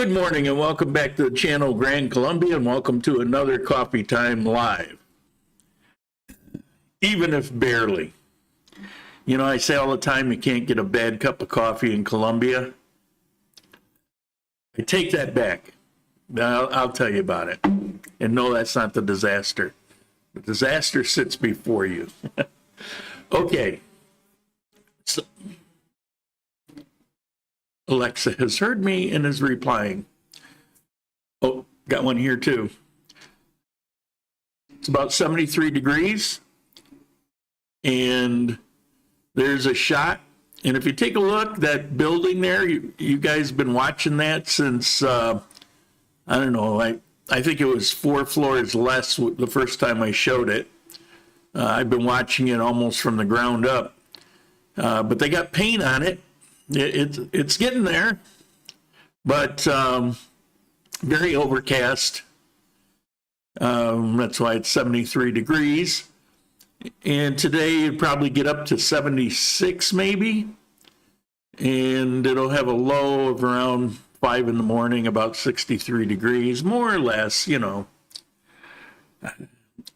Good morning and welcome back to the channel Grand Columbia, and welcome to another Coffee Time Live. Even if barely. You know, I say all the time you can't get a bad cup of coffee in Colombia. I take that back. I'll tell you about it. And no, that's not the disaster. The disaster sits before you. Okay. So, Alexa has heard me and is replying. Oh, got one here too. It's about 73 degrees. And there's a shot. And if you take a look, that building there, you guys have been watching that since, I don't know, I think it was 4 floors less the first time I showed it. I've been watching it almost from the ground up. But they got paint on it. It's getting there, but very overcast. That's why it's 73 degrees. And today it'd probably get up to 76 maybe. And it'll have a low of around 5 in the morning, about 63 degrees, more or less, you know.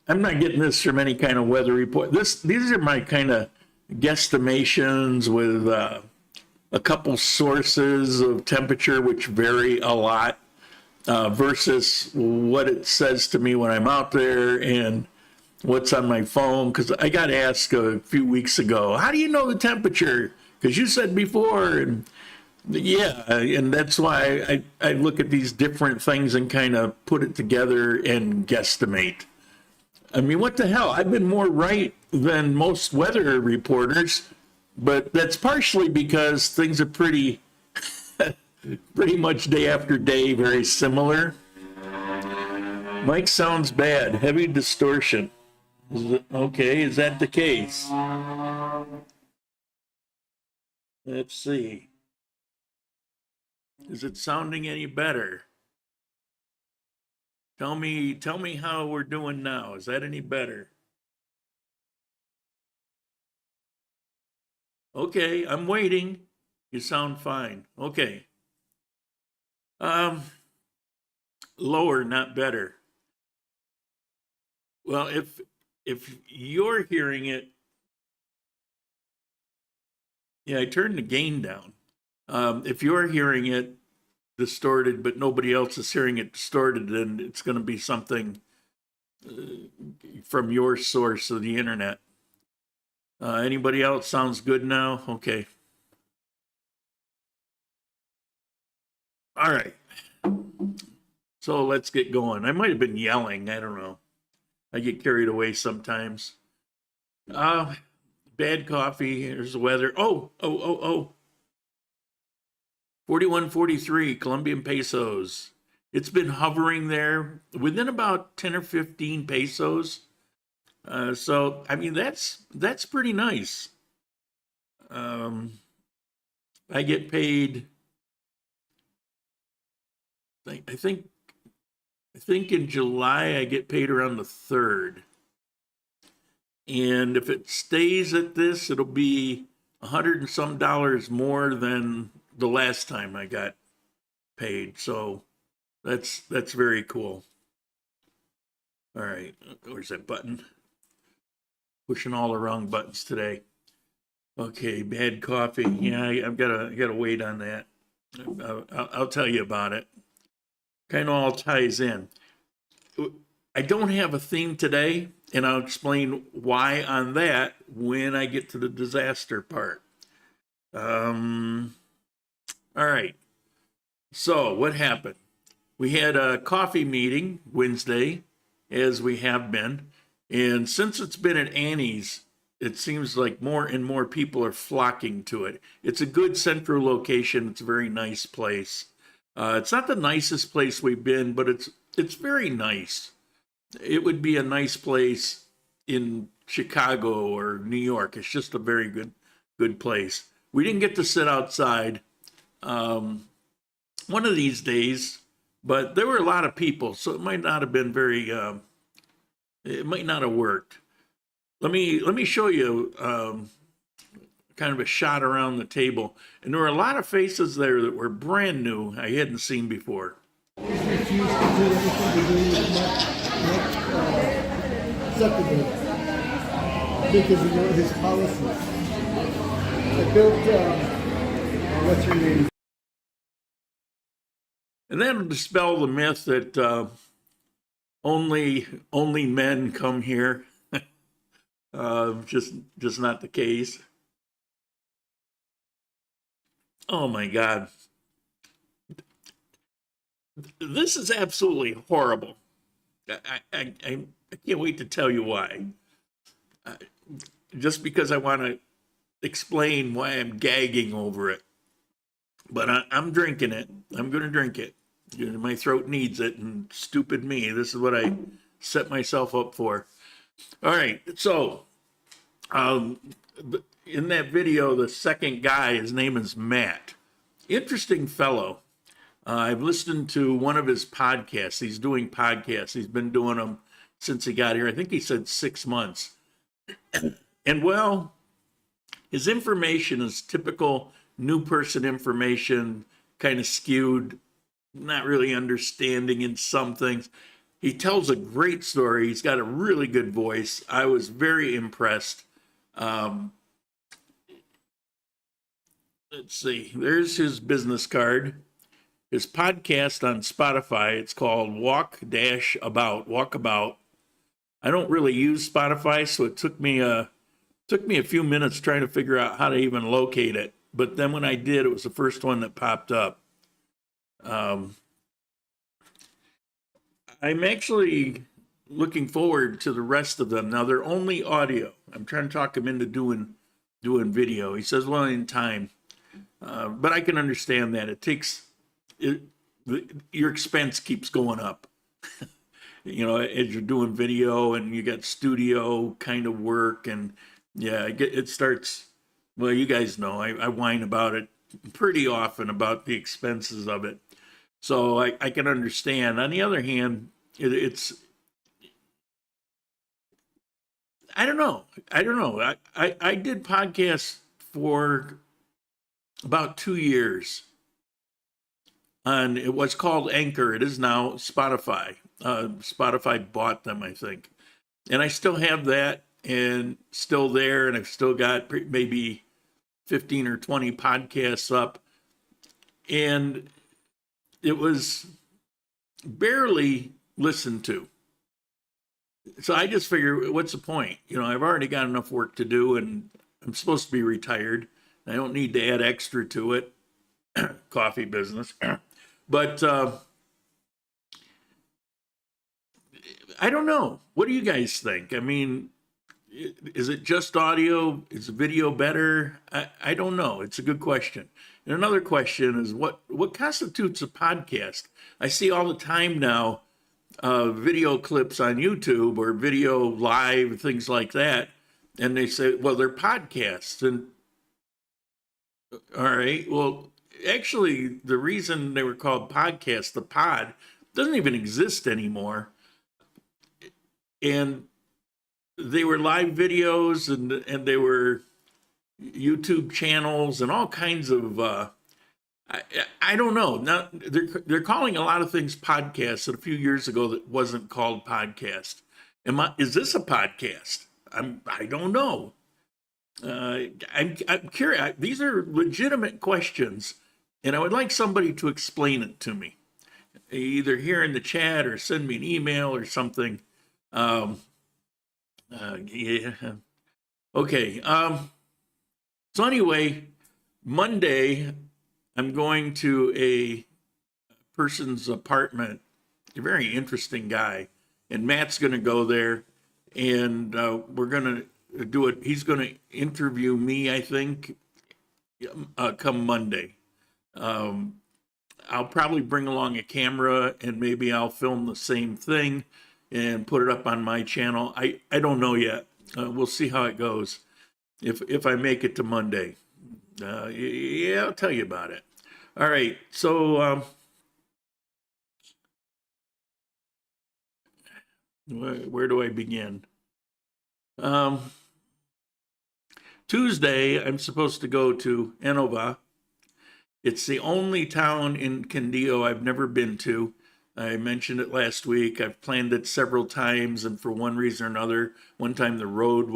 I'm not getting this from any kind of weather report. These are my kind of guesstimations with a couple sources of temperature which vary a lot versus what it says to me when I'm out there and what's on my phone. Because I got asked a few weeks ago, how do you know the temperature? Because you said before, and yeah, and that's why I look at these different things and kind of put it together and guesstimate. I mean, what the hell? I've been more right than most weather reporters. But that's partially because things are pretty much day after day, very similar. Mic sounds bad, heavy distortion. Okay, is that the case? Let's see. Is it sounding any better? Tell me how we're doing now. Is that any better? Okay, I'm waiting. You sound fine. Okay. Lower, not better. Well, if you're hearing it, yeah, I turned the gain down. If you're hearing it distorted, but nobody else is hearing it distorted, then it's going to be something from your source of the internet. Anybody else? Sounds good now? Okay. All right. So let's get going. I might have been yelling. I don't know. I get carried away sometimes. Bad coffee. Here's the weather. Oh. 41.43 Colombian pesos. It's been hovering there within about 10 or 15 pesos. So, I mean, that's pretty nice. I get paid, I think in July I get paid around the 3rd. And if it stays at this, it'll be $100 and some more than the last time I got paid. So that's very cool. All right, where's that button? Pushing all the wrong buttons today. Okay, bad coffee. Yeah, I've got to wait on that. I'll tell you about it. Kind of all ties in. I don't have a theme today, and I'll explain why on that when I get to the disaster part. All right. So what happened? We had a coffee meeting Wednesday, as we have been. And since it's been at Annie's, it seems like more and more people are flocking to it. It's a good central location. It's a very nice place. It's not the nicest place we've been, but it's very nice. It would be a nice place in Chicago or New York. It's just a very good place. We didn't get to sit outside one of these days, but there were a lot of people, so it might not have been very... it might not have worked. Let me show you a kind of a shot around the table. And there were a lot of faces there that were brand new I hadn't seen before. He's refused to do anything to do with Zuckerberg because of his policies. I built, what's her name? And that'll dispel the myth that only men come here. Just not the case. Oh my God. This is absolutely horrible. I can't wait to tell you why. Just because I want to explain why I'm gagging over it. But I'm drinking it. I'm going to drink it. My throat needs it, and stupid me. This is what I set myself up for. All right, so in that video, the second guy, his name is Matt. Interesting fellow. I've listened to one of his podcasts. He's doing podcasts. He's been doing them since he got here. I think he said 6 months. And well, his information is typical new person information, kind of skewed, not really understanding in some things. He tells a great story. He's got a really good voice. I was very impressed. Let's see. There's his business card. His podcast on Spotify. It's called Walkabout. I don't really use Spotify, so it took me a few minutes trying to figure out how to even locate it. But then when I did, it was the first one that popped up. I'm actually looking forward to the rest of them. Now, they're only audio. I'm trying to talk him into doing video. He says, well, in time. But I can understand that. Your expense keeps going up. As you're doing video and you got studio kind of work. And yeah, it starts, well, you guys know, I whine about it pretty often about the expenses of it. So I can understand. On the other hand, it's I don't know. I did podcasts for about 2 years. And it was called Anchor. It is now Spotify. Spotify bought them, I think. And I still have that and still there. And I've still got maybe 15 or 20 podcasts up. And it was barely listened to. So I just figure, what's the point? I've already got enough work to do and I'm supposed to be retired. I don't need to add extra to it. Coffee business. But I don't know. What do you guys think? I mean, is it just audio? Is video better? I don't know. It's a good question. And another question is what constitutes a podcast? I see all the time now video clips on YouTube or video live, things like that. And they say, well, they're podcasts. And all right, well, actually, the reason they were called podcasts, the pod, doesn't even exist anymore. And they were live videos and they were YouTube channels and all kinds of, I don't know. Now, they're calling a lot of things podcasts that a few years ago that wasn't called podcast. Is this a podcast? I don't know. I'm curious. These are legitimate questions, and I would like somebody to explain it to me, either here in the chat or send me an email or something. Yeah. Okay. So anyway, Monday, I'm going to a person's apartment, a very interesting guy, and Matt's going to go there, and we're going to do it. He's going to interview me, I think, come Monday. I'll probably bring along a camera and maybe I'll film the same thing and put it up on my channel. I don't know yet. We'll see how it goes. If I make it to Monday. Yeah, I'll tell you about it. All right. So where do I begin? Tuesday, I'm supposed to go to Enova. It's the only town in Quindío I've never been to. I mentioned it last week. I've planned it several times, and for one reason or another, one time the road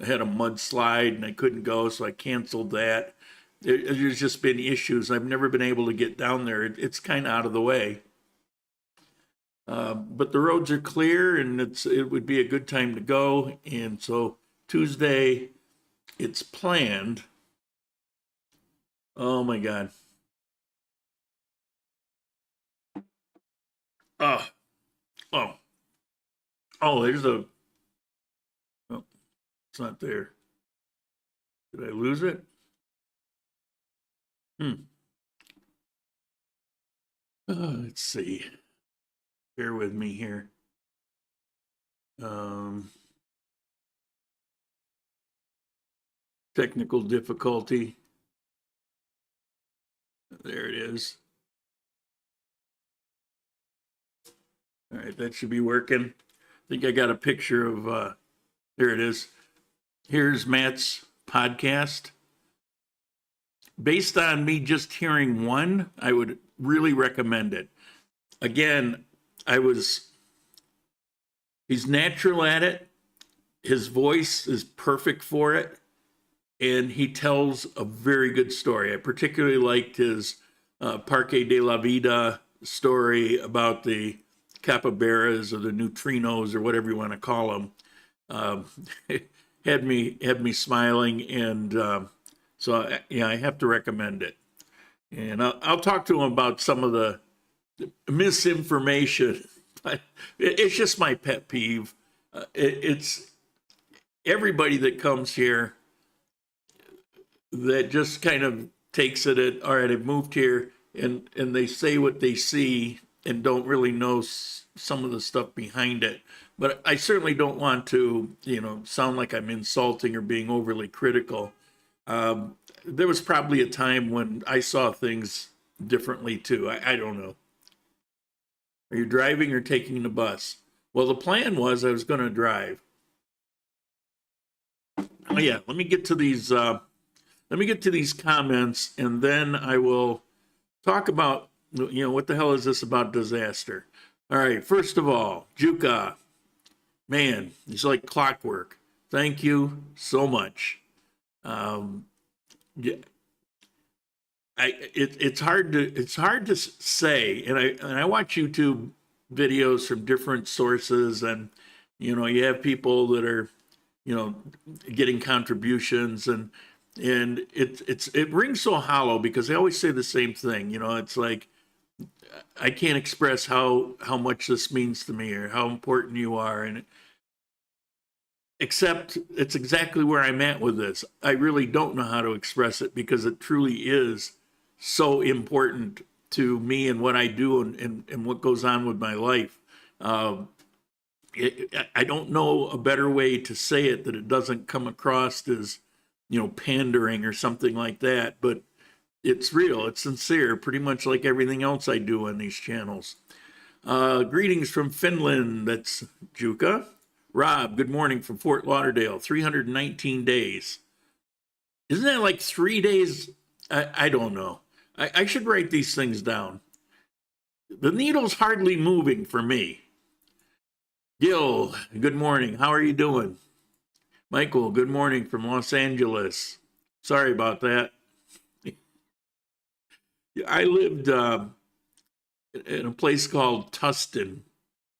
had a mudslide and I couldn't go, so I canceled that. There's just been issues. I've never been able to get down there. It's kind of out of the way. But the roads are clear, and it would be a good time to go. And so Tuesday, it's planned. Oh my God. Oh, there's oh, it's not there. Did I lose it? Let's see. Bear with me here. Technical difficulty. There it is. All right, that should be working. I think I got a picture of, there it is. Here's Matt's podcast. Based on me just hearing one, I would really recommend it. Again, he's natural at it. His voice is perfect for it. And he tells a very good story. I particularly liked his Parque de la Vida story about the capybaras or the neutrinos or whatever you want to call them. Had me smiling, and so yeah, I have to recommend it. And I'll talk to him about some of the misinformation, but it's just my pet peeve. It's everybody that comes here that just kind of takes it at, all right, I've moved here, and they say what they see and don't really know some of the stuff behind it. But I certainly don't want to, sound like I'm insulting or being overly critical. There was probably a time when I saw things differently too. I don't know. Are you driving or taking the bus? Well, the plan was I was going to drive. Oh yeah, let me get to these comments, and then I will talk about, what the hell is this about disaster? All right, first of all, Juka, man, he's like clockwork. Thank you so much. Yeah, it's hard to say, and I watch YouTube videos from different sources, and you have people that are getting contributions, and it rings so hollow because they always say the same thing. It's like, I can't express how much this means to me or how important you are, and except it's exactly where I'm at with this. I really don't know how to express it because it truly is so important to me and what I do and what goes on with my life. I don't know a better way to say it that it doesn't come across as, pandering or something like that, but it's real, it's sincere, pretty much like everything else I do on these channels. Greetings from Finland, that's Juka. Rob, good morning from Fort Lauderdale, 319 days. Isn't that like 3 days? I don't know. I should write these things down. The needle's hardly moving for me. Gil, good morning. How are you doing? Michael, good morning from Los Angeles. Sorry about that. I lived in a place called Tustin,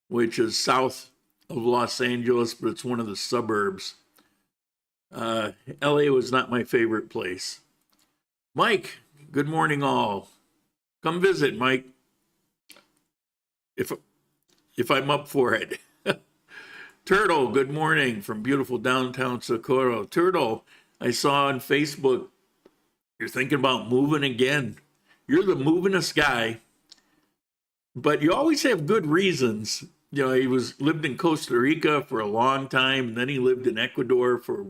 which is south of Los Angeles, but it's one of the suburbs. LA was not my favorite place. Mike, good morning all. Come visit, Mike, if I'm up for it. Turtle, good morning from beautiful downtown Socorro. Turtle, I saw on Facebook, you're thinking about moving again. You're the movingest guy, but you always have good reasons. He lived in Costa Rica for a long time, and then he lived in Ecuador for,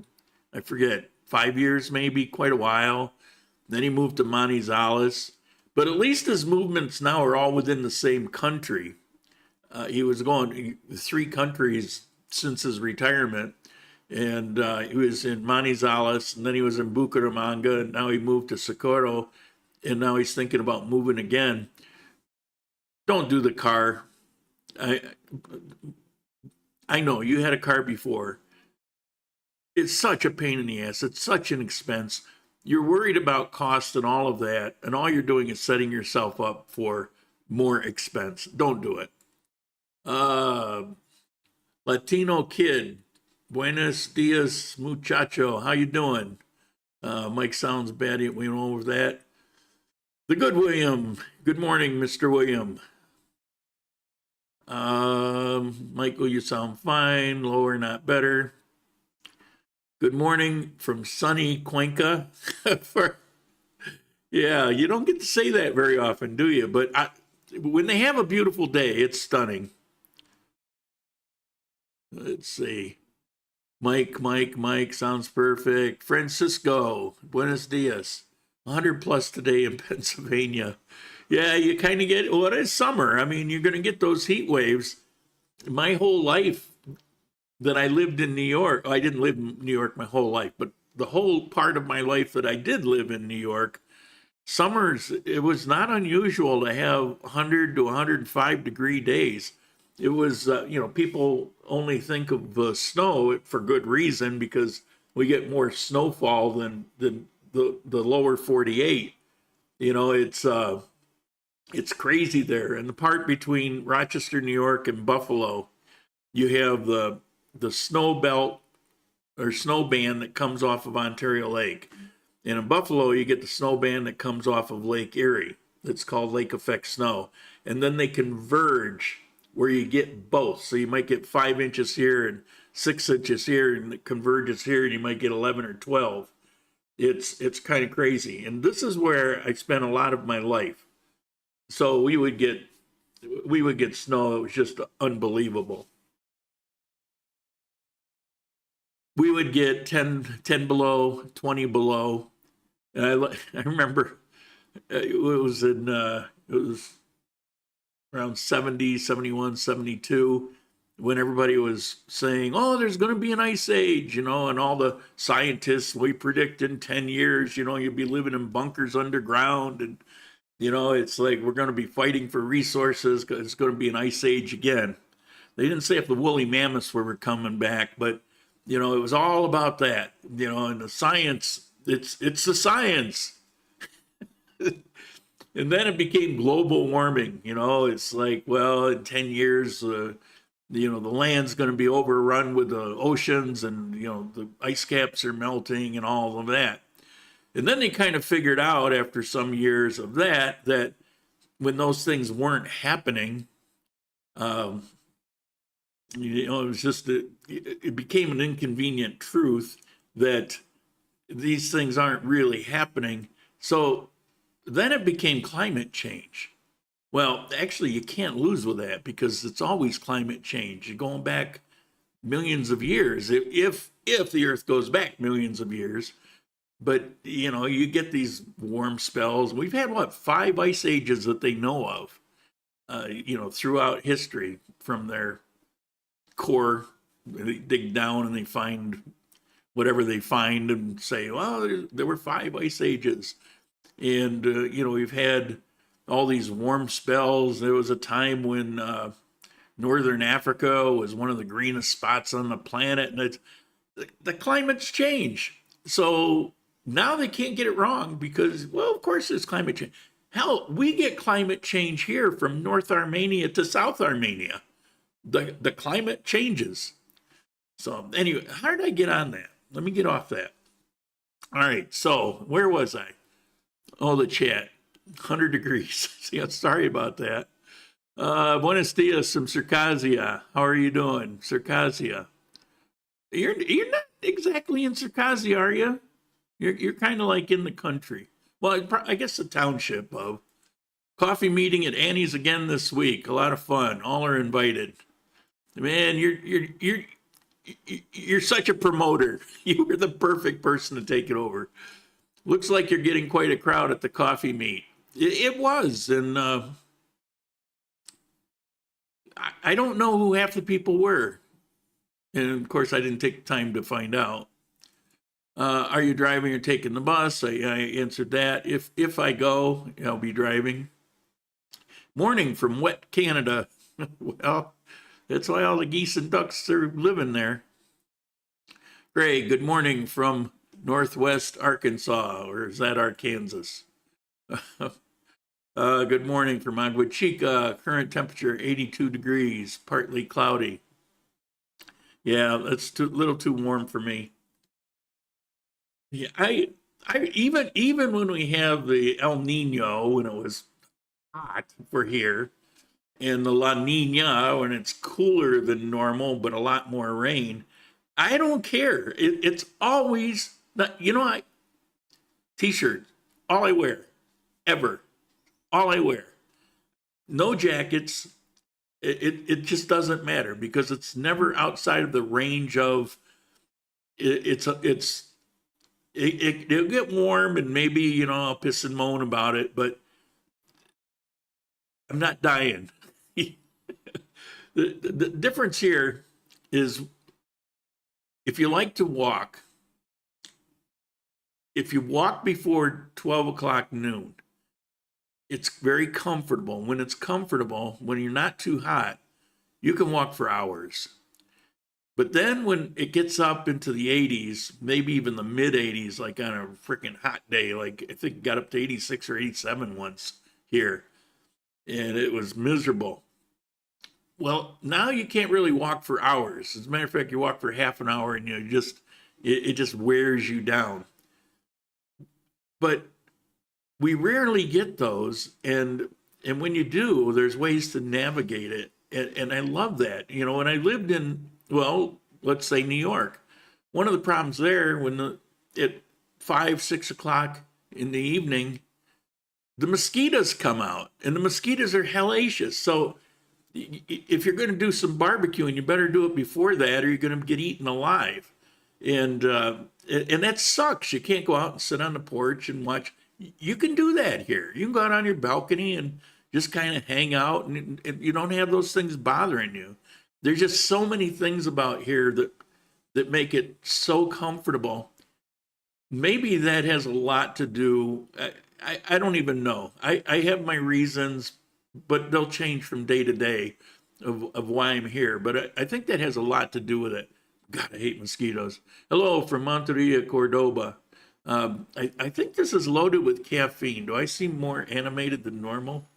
I forget, 5 years maybe, quite a while. Then he moved to Manizales. But at least his movements now are all within the same country. He was going 3 countries since his retirement, and he was in Manizales, and then he was in Bucaramanga, and now he moved to Socorro, and now he's thinking about moving again. Don't do the car. I know you had a car before. It's such a pain in the ass. It's such an expense. You're worried about cost and all of that, and all you're doing is setting yourself up for more expense. Don't do it. Latino kid, buenos dias, muchacho. How you doing? Mike sounds bad. We went over that. The good William. Good morning, Mr. William. Michael, you sound fine. Lower, not better. Good morning from sunny Cuenca. Yeah, you don't get to say that very often, do you? But when they have a beautiful day, it's stunning. Let's see. Mike, sounds perfect. Francisco, buenos dias. 100 plus today in Pennsylvania. Yeah, you kind of get, well, it is summer. I mean, you're going to get those heat waves. My whole life that I lived in New York, I didn't live in New York my whole life, but the whole part of my life that I did live in New York, summers, it was not unusual to have 100 to 105 degree days. It was, people only think of snow for good reason because we get more snowfall than the lower 48. It's crazy there. And the part between Rochester, New York and Buffalo, you have the snow belt or snow band that comes off of Ontario Lake. And in Buffalo, you get the snow band that comes off of Lake Erie. It's called lake effect snow. And then they converge where you get both. So you might get 5 inches here and 6 inches here, and it converges here, and you might get 11 or 12. It's kind of crazy. And this is where I spent a lot of my life. So we would get snow. It was just unbelievable. We would get 10 below, 20 below. And I remember it was around 70, 71, 72, when everybody was saying, oh, there's going to be an ice age, and all the scientists, we predict in 10 years, you'll be living in bunkers underground. And, it's like we're going to be fighting for resources because it's going to be an ice age again. They didn't say if the woolly mammoths were coming back, but, it was all about that, and the science, it's the science. And then it became global warming. It's like, well, in 10 years, the land's going to be overrun with the oceans, and, the ice caps are melting and all of that. And then they kind of figured out after some years of that when those things weren't happening, it was just, it became an inconvenient truth that these things aren't really happening. So then it became climate change. Well, actually, you can't lose with that because it's always climate change. You're going back millions of years, if the Earth goes back millions of years. But, you get these warm spells. We've had, 5 ice ages that they know of, throughout history from their core. They dig down and they find whatever they find and say, well, there were 5 ice ages. And, we've had all these warm spells. There was a time when Northern Africa was one of the greenest spots on the planet. And the climate's change. So now they can't get it wrong because, well, of course there's climate change. Hell, we get climate change here from North Armenia to South Armenia. The climate changes. So anyway, how did I get on that? Let me get off that. All right, so where was I? Oh, the chat. 100 degrees. See, I'm sorry about that. Buenos dias from Circassia. How are you doing, Circassia? You're not exactly in Circassia, are you? You're kind of like in the country. Well, I guess the township of. Coffee meeting at Annie's again this week. A lot of fun. All are invited. Man, you're such a promoter. You were the perfect person to take it over. Looks like you're getting quite a crowd at the coffee meet. It was, and I don't know who half the people were. And of course, I didn't take time to find out. Are you driving or taking the bus? I answered that. If I go, I'll be driving. Morning from wet Canada. Well, that's why all the geese and ducks are living there. Greg, good morning from Northwest Arkansas, or is that Arkansas? Good morning from Agua Chica. Current temperature 82 degrees, partly cloudy. Yeah, that's a little too warm for me. Yeah, I even when we have the El Nino when it was hot for here, and the La Nina when it's cooler than normal but a lot more rain, I don't care. It's always not, t-shirt, all I wear, ever, all I wear. No jackets. It just doesn't matter because it's never outside of the range of it'll get warm and maybe I'll piss and moan about it, but I'm not dying. The difference here is if you like to walk, if you walk before 12 o'clock noon, it's very comfortable. When it's comfortable, when you're not too hot, you can walk for hours. But then when it gets up into the 80s, maybe even the mid 80s, like on a freaking hot day, like I think it got up to 86 or 87 once here, and it was miserable. Well, now you can't really walk for hours. As a matter of fact, you walk for half an hour and it just wears you down. But we rarely get those, and when you do, there's ways to navigate it, and I love that. When I lived in, well, let's say New York, one of the problems there when at 5-6 o'clock in the evening, the mosquitoes come out, and the mosquitoes are hellacious. So if you're going to do some barbecuing, you better do it before that, or you're going to get eaten alive, and that sucks. You can't go out and sit on the porch and watch. You can do that here. You can go out on your balcony and just kind of hang out, and you don't have those things bothering you. There's just so many things about here that make it so comfortable. Maybe that has a lot to do. I don't even know. I have my reasons, but they'll change from day to day of why I'm here. But I think that has a lot to do with it. God, I hate mosquitoes. Hello from Monteria, Cordoba. I think this is loaded with caffeine. Do I seem more animated than normal?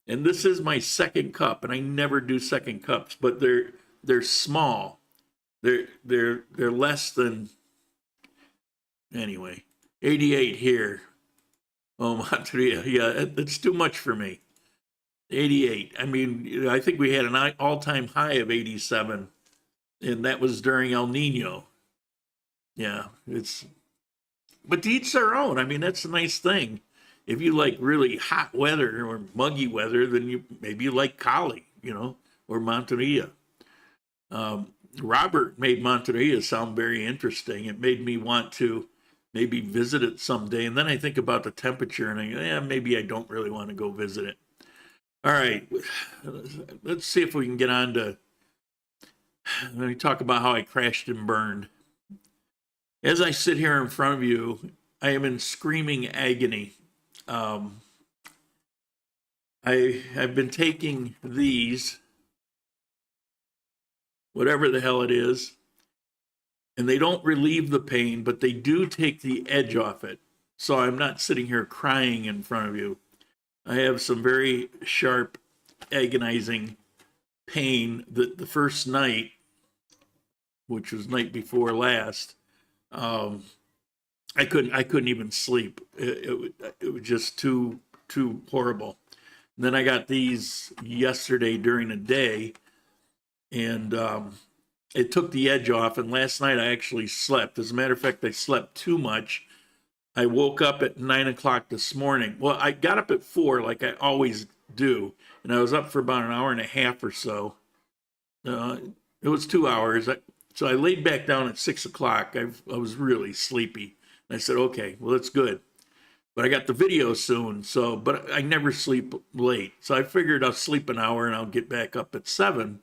And this is my second cup, and I never do second cups, but they're small. They're less than, anyway. 88 here. Oh, Monteria. Yeah, that's too much for me. 88. I mean, I think we had an all-time high of 87, and that was during El Nino. Yeah, but to each their own. I mean, that's a nice thing. If you like really hot weather or muggy weather, then maybe you like Cali, or Monteria. Robert made Monteria sound very interesting. It made me want to maybe visit it someday. And then I think about the temperature and I go, maybe I don't really want to go visit it. All right, let's see if we can get on to, let me talk about how I crashed and burned. As I sit here in front of you, I am in screaming agony. I've been taking these, whatever the hell it is, and they don't relieve the pain, but they do take the edge off it. So I'm not sitting here crying in front of you. I have some very sharp, agonizing pain that the first night, which was night before last, I couldn't even sleep. It was just too horrible. And then I got these yesterday during the day, and it took the edge off. And last night I actually slept. As a matter of fact, I slept too much. I woke up at 9 o'clock this morning. Well, I got up at 4 like I always do, and I was up for about an hour and a half or so. It was 2 hours. So I laid back down at 6 o'clock. I was really sleepy. And I said, okay, well, that's good. But I got the video soon, but I never sleep late. So I figured I'll sleep an hour and I'll get back up at 7.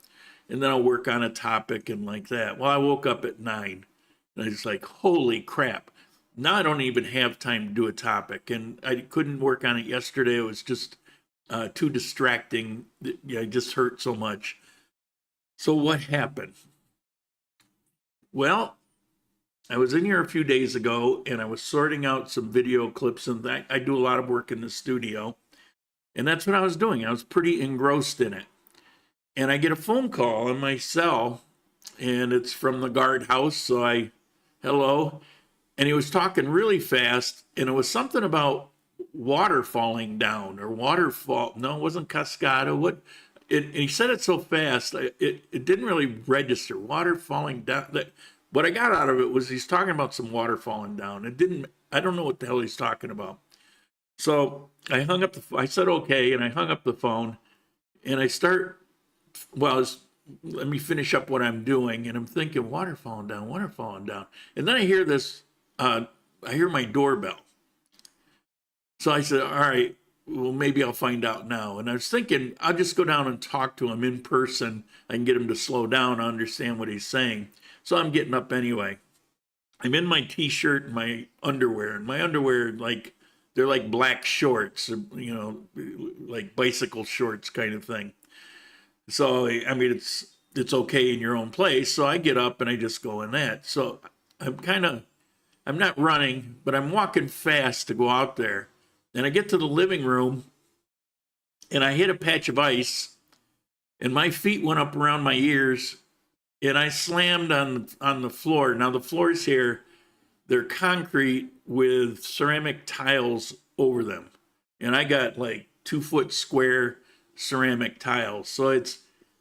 and then I'll work on a topic and like that. Well, I woke up at 9, and I was like, holy crap. Now I don't even have time to do a topic, and I couldn't work on it yesterday. It was just too distracting. I just hurt so much. So what happened? Well, I was in here a few days ago, and I was sorting out some video clips, and I do a lot of work in the studio, and that's what I was doing. I was pretty engrossed in it. And I get a phone call on my cell, and it's from the guardhouse. So hello. And he was talking really fast, and it was something about water falling down or waterfall. No, it wasn't Cascada. And he said it so fast, it didn't really register. Water falling down. What I got out of it was he's talking about some water falling down. I don't know what the hell he's talking about. So I hung up I said, okay. And I hung up the phone, and let me finish up what I'm doing. And I'm thinking, water falling down, water falling down. And then I hear I hear my doorbell. So I said, all right, well, maybe I'll find out now. And I was thinking, I'll just go down and talk to him in person. I can get him to slow down, understand what he's saying. So I'm getting up anyway. I'm in my t-shirt and my underwear. And my underwear, they're like black shorts, like bicycle shorts kind of thing. So, I mean, it's okay in your own place. So I get up and I just go in that. So I'm not running, but I'm walking fast to go out there. And I get to the living room, and I hit a patch of ice, and my feet went up around my ears, and I slammed on the floor. Now, the floors here, they're concrete with ceramic tiles over them. And I got like 2-foot square ceramic tiles. So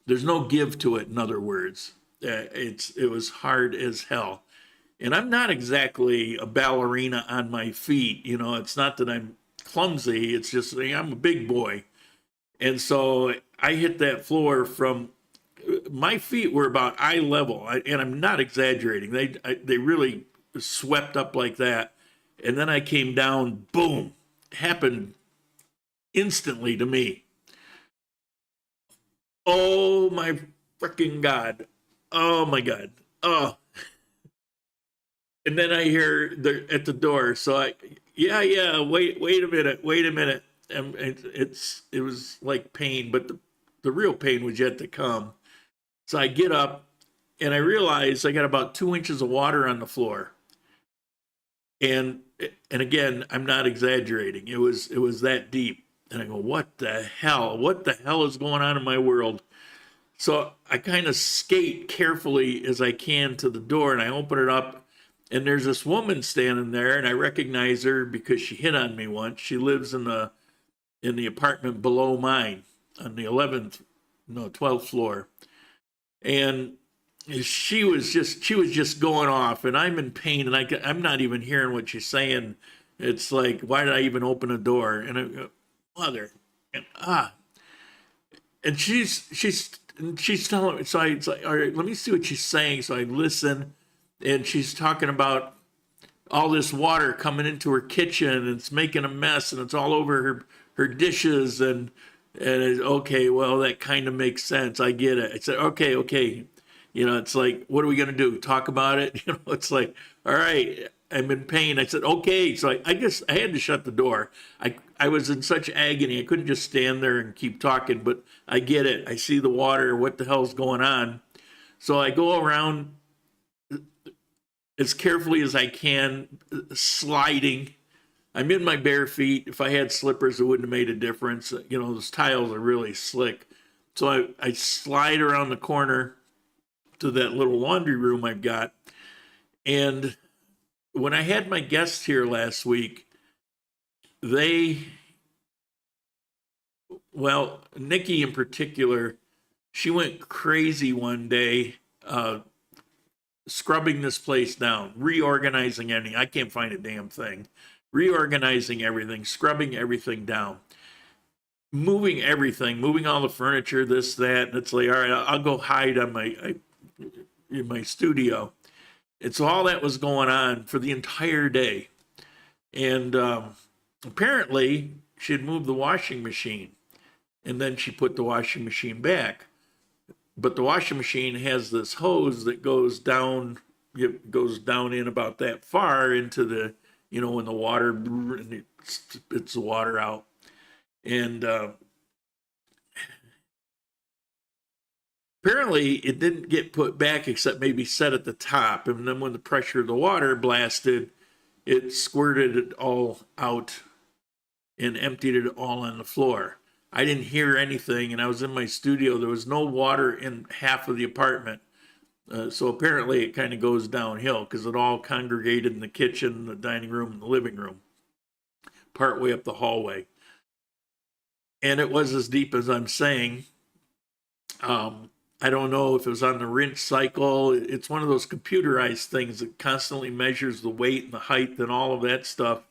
there's no give to it, in other words. It was hard as hell. And I'm not exactly a ballerina on my feet. It's not that I'm clumsy. It's just I'm a big boy. And so I hit that floor my feet were about eye level. And I'm not exaggerating. They really swept up like that. And then I came down, boom, happened instantly to me. Oh my freaking God. Oh my God. Oh. And then I hear at the door. So wait a minute. And it was like pain, but the real pain was yet to come. So I get up and I realize I got about 2 inches of water on the floor. And again, I'm not exaggerating. It was that deep. And I go, what the hell? What the hell is going on in my world? So I kind of skate carefully as I can to the door, and I open it up, and there's this woman standing there, and I recognize her because she hit on me once. She lives in the apartment below mine on the 12th floor. And she was just going off, and I'm in pain, and I'm not even hearing what she's saying. It's like, why did I even open a door? And I go, mother, and she's telling me. So it's like, all right, let me see what she's saying. So I listen, and she's talking about all this water coming into her kitchen, and it's making a mess, and it's all over her dishes, and it's, okay, well, that kind of makes sense. I get it. I said, okay. It's like, what are we going to do? Talk about it? It's like, all right, I'm in pain. I said, okay. So I guess I had to shut the door. I was in such agony. I couldn't just stand there and keep talking, but I get it. I see the water. What the hell's going on? So I go around as carefully as I can, sliding. I'm in my bare feet. If I had slippers, it wouldn't have made a difference. Those tiles are really slick. So I slide around the corner to that little laundry room I've got. And when I had my guests here last week, Nikki in particular, she went crazy one day, scrubbing this place down, reorganizing everything. I can't find a damn thing. Reorganizing everything, scrubbing everything down, moving everything, moving all the furniture, this, that. And it's like, all right, I'll go hide in my studio. And so all that was going on for the entire day. And apparently she had moved the washing machine, and then she put the washing machine back. but the washing machine has this hose that goes down, it goes down in about that far into the, when the water, and it spits the water out. And apparently it didn't get put back except maybe set at the top. And then when the pressure of the water blasted, it squirted it all out and emptied it all on the floor. I didn't hear anything, and I was in my studio. There was no water in half of the apartment. So apparently it kind of goes downhill because it all congregated in the kitchen, the dining room, and the living room, partway up the hallway. And it was as deep as I'm saying. I don't know if it was on the rinse cycle. It's one of those computerized things that constantly measures the weight and the height and all of that stuff.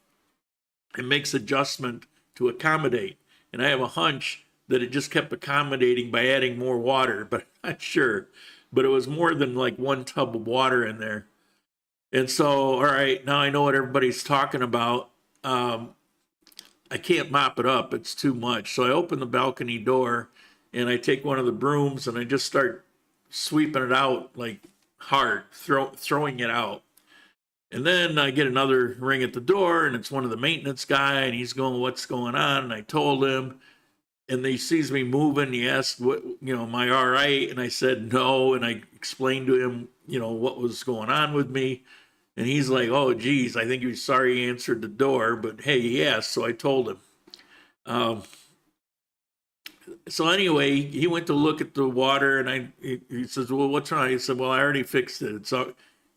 It makes adjustment to accommodate. And I have a hunch that it just kept accommodating by adding more water, but I'm not sure. But it was more than like one tub of water in there. And so, all right, now I know what everybody's talking about. I can't mop it up. It's too much. So I open the balcony door and I take one of the brooms and I just start sweeping it out like hard, throwing it out. And then I get another ring at the door, and it's one of the maintenance guy, and he's going, "What's going on?" And I told him, and he sees me moving. He asked, "What, am I all right?" And I said, "No." And I explained to him, what was going on with me. And he's like, "Oh, geez, I think he was sorry he answered the door, but hey, he asked." So I told him. So anyway, he went to look at the water, and he says, "Well, what's wrong?" He said, "Well, I already fixed it.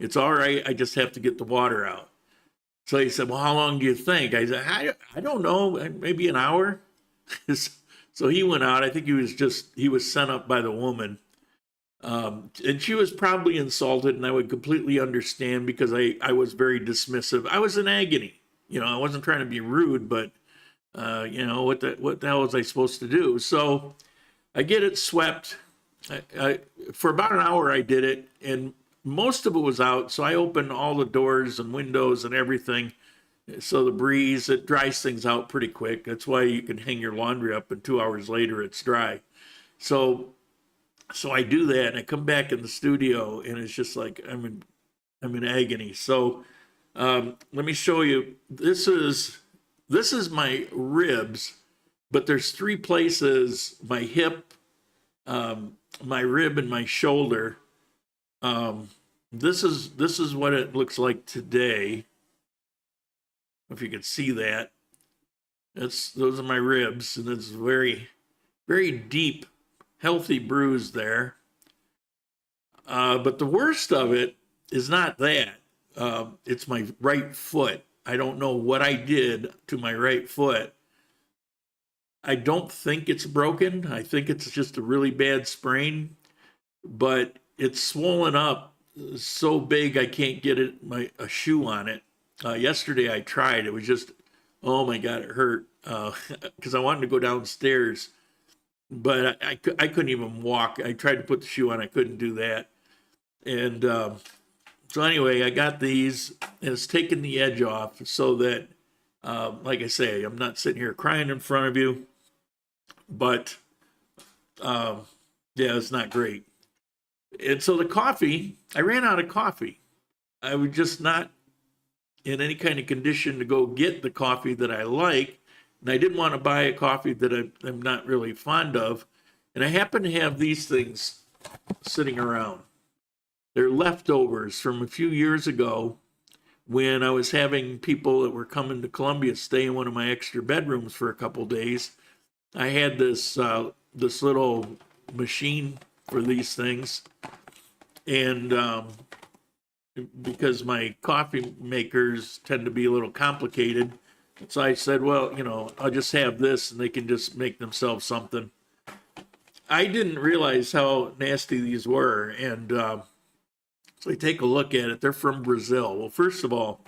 It's all right. I just have to get the water out." So he said, "Well, how long do you think?" I said, I don't know, maybe an hour. So he went out. I think he was sent up by the woman. And she was probably insulted, and I would completely understand because I was very dismissive. I was in agony. I wasn't trying to be rude, but, what the hell was I supposed to do? So I get it swept. For about an hour, I did it, and most of it was out, so I opened all the doors and windows and everything. So the breeze, it dries things out pretty quick. That's why you can hang your laundry up and 2 hours later it's dry. So I do that, and I come back in the studio, and it's just like I'm in agony. So let me show you. This is my ribs, but there's three places: my hip, my rib, and my shoulder. This is what it looks like today. If you can see that, those are my ribs, and it's very, very deep, healthy bruise there. But the worst of it is not that. It's my right foot. I don't know what I did to my right foot. I don't think it's broken. I think it's just a really bad sprain, but it's swollen up so big I can't get a shoe on it. Yesterday I tried. It was just, oh my God, it hurt because I wanted to go downstairs, but I couldn't even walk. I tried to put the shoe on. I couldn't do that. And so anyway, I got these, and it's taken the edge off so that, like I say, I'm not sitting here crying in front of you, but yeah, it's not great. And so the coffee, I ran out of coffee. I was just not in any kind of condition to go get the coffee that I like. And I didn't want to buy a coffee that I'm not really fond of. And I happen to have these things sitting around. They're leftovers from a few years ago when I was having people that were coming to Colombia stay in one of my extra bedrooms for a couple days. I had this little machine for these things. And because my coffee makers tend to be a little complicated, so I said, well, I'll just have this and they can just make themselves something. I didn't realize how nasty these were. And so I take a look at it. They're from Brazil. Well, first of all,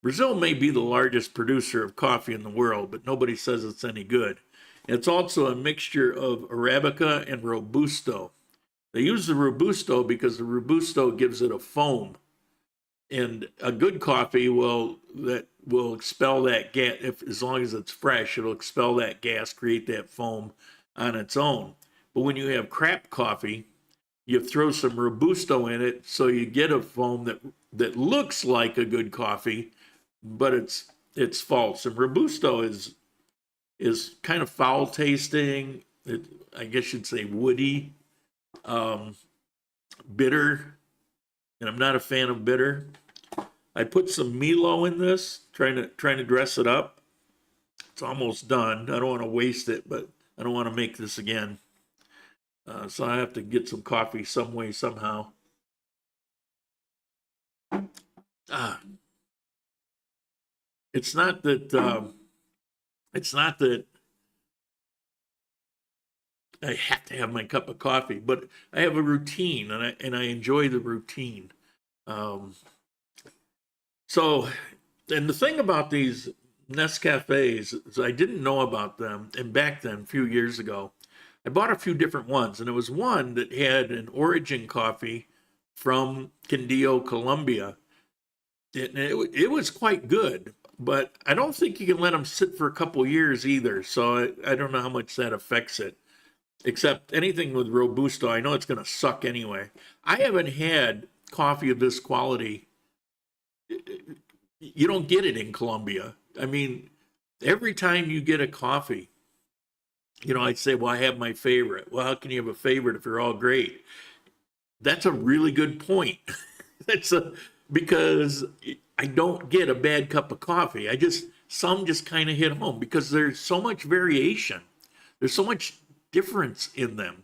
Brazil may be the largest producer of coffee in the world, but nobody says it's any good. It's also a mixture of Arabica and Robusto. They use the Robusto because the Robusto gives it a foam. And a good coffee will expel that gas. As long as it's fresh, it'll expel that gas, create that foam on its own. But when you have crap coffee, you throw some Robusto in it, so you get a foam that looks like a good coffee, but it's false. And Robusto is kind of foul tasting. I guess you'd say woody, bitter, and I'm not a fan of bitter. I put some Milo in this, trying to dress it up. It's almost done. I don't want to waste it, but I don't want to make this again. So I have to get some coffee some way, somehow. It's not that I have to have my cup of coffee, but I have a routine, and I enjoy the routine. So, and the thing about these Nescafes is I didn't know about them, and back then, a few years ago, I bought a few different ones, and it was one that had an origin coffee from Quindío, Colombia. It was quite good, but I don't think you can let them sit for a couple years either, so I don't know how much that affects it. Except anything with Robusto, I know it's going to suck anyway. I haven't had coffee of this quality. You don't get it in Colombia. I mean, every time you get a coffee, I'd say, well, I have my favorite. Well, how can you have a favorite if they're all great? That's a really good point. Because I don't get a bad cup of coffee. Some just kind of hit home because there's so much variation. There's so much difference in them.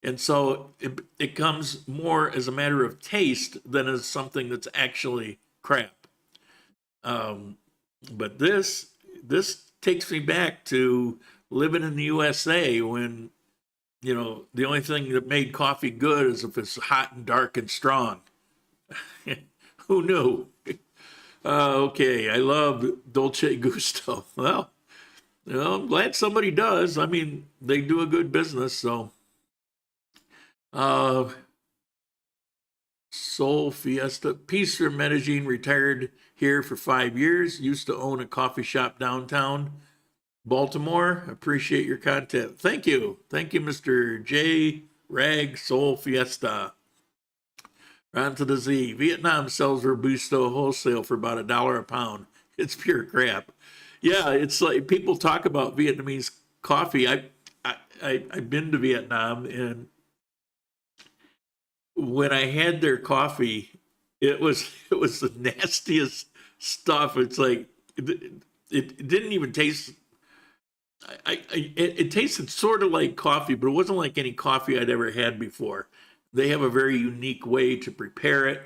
And so it comes more as a matter of taste than as something that's actually crap. But this takes me back to living in the USA when, the only thing that made coffee good is if it's hot and dark and strong. Who knew? Okay, I love Dolce Gusto. Well, I'm glad somebody does. I mean, they do a good business, so. Soul Fiesta. Peace from Medellin, retired here for 5 years. Used to own a coffee shop downtown Baltimore. Appreciate your content. Thank you. Thank you, Mr. J. Rag Soul Fiesta. On to the Z. Vietnam sells Robusto wholesale for about $1 a pound. It's pure crap. Yeah, it's like people talk about Vietnamese coffee. I've been to Vietnam, and when I had their coffee, it was the nastiest stuff. It's like it didn't even taste. It tasted sort of like coffee, but it wasn't like any coffee I'd ever had before. They have a very unique way to prepare it.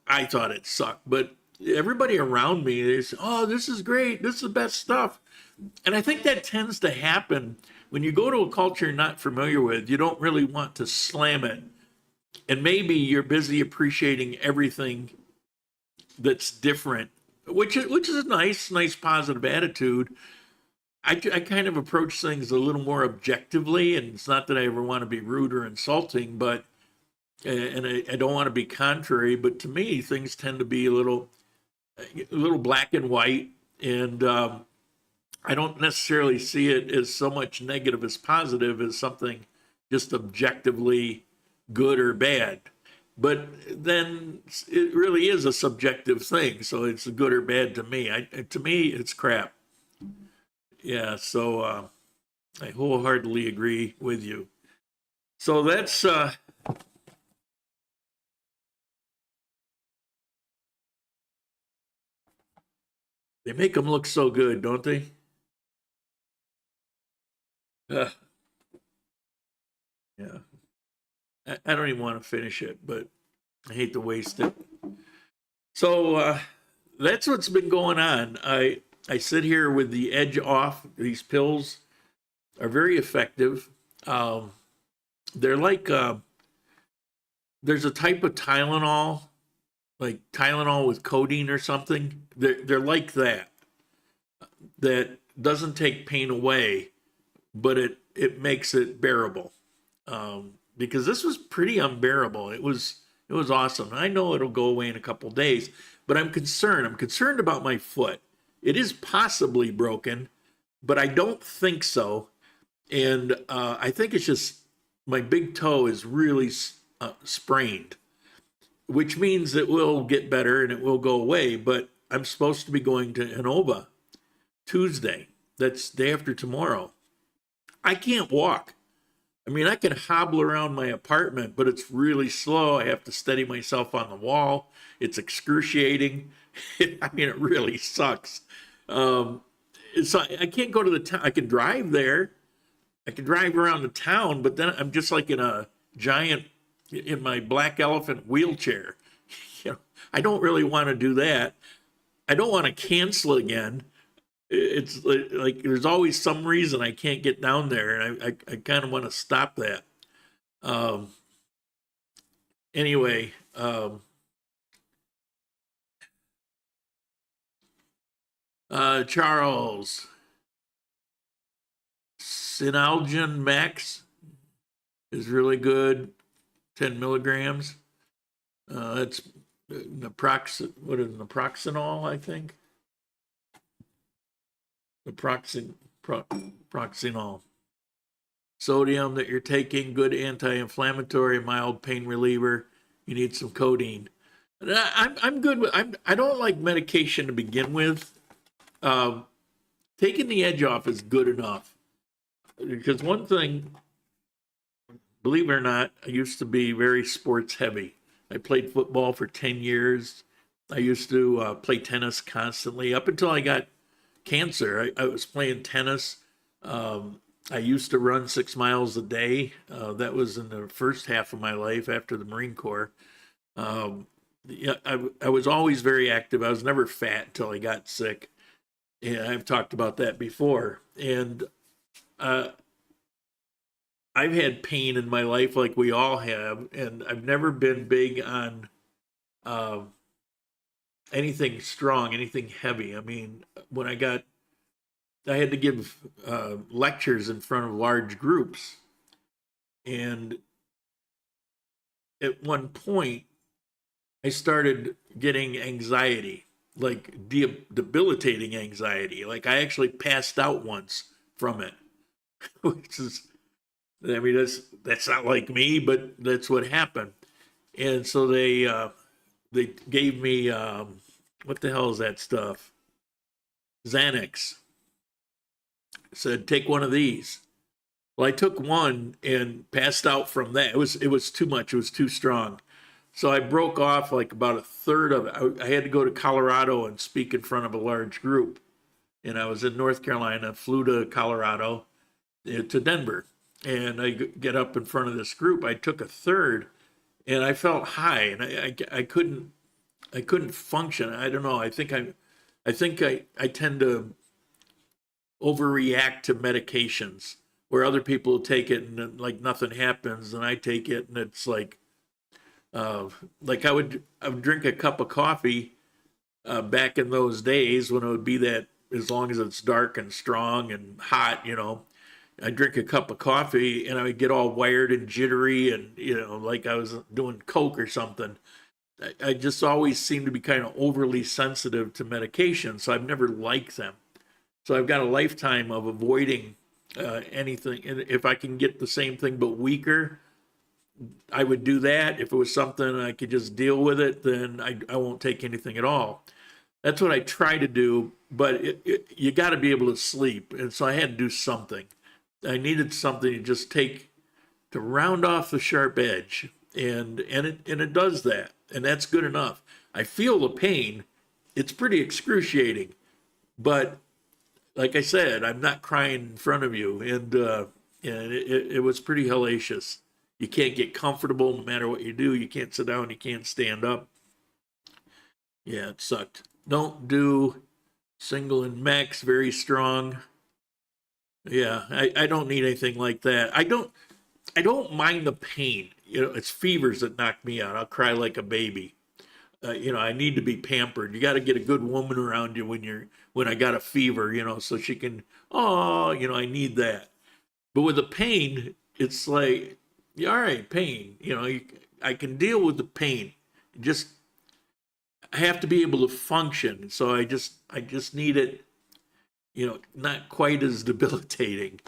I thought it sucked, but everybody around me, they say, oh, this is great. This is the best stuff. And I think that tends to happen when you go to a culture you're not familiar with. You don't really want to slam it. And maybe you're busy appreciating everything that's different, which is a nice positive attitude. I kind of approach things a little more objectively, and it's not that I ever want to be rude or insulting, but I don't want to be contrary. But to me, things tend to be a little black and white, and I don't necessarily see it as so much negative as positive as something just objectively good or bad. But then it really is a subjective thing, so it's good or bad to me. To me, it's crap. Yeah, so I wholeheartedly agree with you. So that's they make them look so good, don't they? Yeah. I don't even want to finish it, but I hate to waste it. So that's what's been going on. I sit here with the edge off. These pills are very effective. They're like, there's a type of Tylenol, like Tylenol with codeine or something. They're like that doesn't take pain away, but it makes it bearable. Because this was pretty unbearable. It was awesome. I know it'll go away in a couple days, but I'm concerned. I'm concerned about my foot. It is possibly broken, but I don't think so. And I think it's just my big toe is really sprained, which means it will get better and it will go away. But I'm supposed to be going to Innova Tuesday. That's day after tomorrow. I can't walk. I mean, I can hobble around my apartment, but it's really slow. I have to steady myself on the wall. It's excruciating. I mean, it really sucks. So I can't go to the town. I can drive there. I can drive around the town, but then I'm just like in a giant, in my black elephant wheelchair. You know, I don't really want to do that. I don't want to cancel again. It's like there's always some reason I can't get down there, and I kind of want to stop that. Anyway, Charles, Synalgian Max is really good, 10 milligrams. It's naproxenol, I think. Naproxenol. Sodium that you're taking, good anti-inflammatory, mild pain reliever. You need some codeine. I'm good with. I don't like medication to begin with. Taking the edge off is good enough. Because one thing, believe it or not, I used to be very sports heavy. I played football for 10 years. I used to play tennis constantly up until I got cancer. I was playing tennis. I used to run 6 miles a day. That was in the first half of my life after the Marine Corps. Yeah, I was always very active. I was never fat until I got sick. And I've talked about that before. And I've had pain in my life like we all have. And I've never been big on anything strong, anything heavy. I mean, when I had to give lectures in front of large groups. And at one point, I started getting anxiety, like debilitating anxiety. Like I actually passed out once from it, which is, I mean, that's not like me, but that's what happened. And so they gave me, what the hell is that stuff? Xanax. Said, take one of these. Well, I took one and passed out from that. It was too much. It was too strong. So I broke off like about a third of it. I had to go to Colorado and speak in front of a large group. And I was in North Carolina, flew to Colorado, to Denver. And I get up in front of this group. I took a third and I felt high and I couldn't function. I don't know. I think I tend to overreact to medications where other people take it and like nothing happens, and I take it and it's like I would drink a cup of coffee back in those days when it would be that, as long as it's dark and strong and hot, you know, I drink a cup of coffee and I would get all wired and jittery and, you know, like I was doing coke or something. I just always seem to be kind of overly sensitive to medication, so I've never liked them. So I've got a lifetime of avoiding anything. And if I can get the same thing but weaker, I would do that. If it was something I could just deal with it, then I won't take anything at all. That's what I try to do, but you got to be able to sleep. And so I had to do something. I needed something to just take to round off the sharp edge. And it does that. And that's good enough. I feel the pain. It's pretty excruciating. But like I said, I'm not crying in front of you. And it was pretty hellacious. You can't get comfortable no matter what you do. You can't sit down. You can't stand up. Yeah, it sucked. Don't do single and max, very strong. Yeah, I don't need anything like that. I don't mind the pain. You know, it's fevers that knock me out. I'll cry like a baby. You know, I need to be pampered. You got to get a good woman around you when I got a fever, you know, so she can, oh, you know, I need that. But with the pain, it's like, yeah, all right, pain. You know, I can deal with the pain. Just I have to be able to function. So I just need it, you know, not quite as debilitating.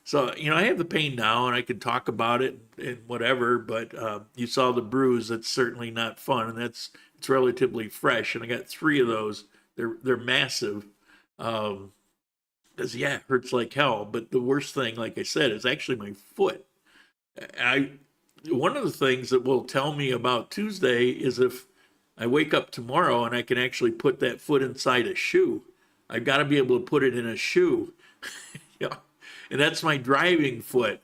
So, you know, I have the pain now and I can talk about it and whatever, but you saw the bruise. That's certainly not fun. And it's relatively fresh. And I got 3 of those. They're massive. Because yeah, it hurts like hell. But the worst thing, like I said, is actually my foot. One of the things that will tell me about Tuesday is if I wake up tomorrow and I can actually put that foot inside a shoe. I've got to be able to put it in a shoe. Yeah. And that's my driving foot.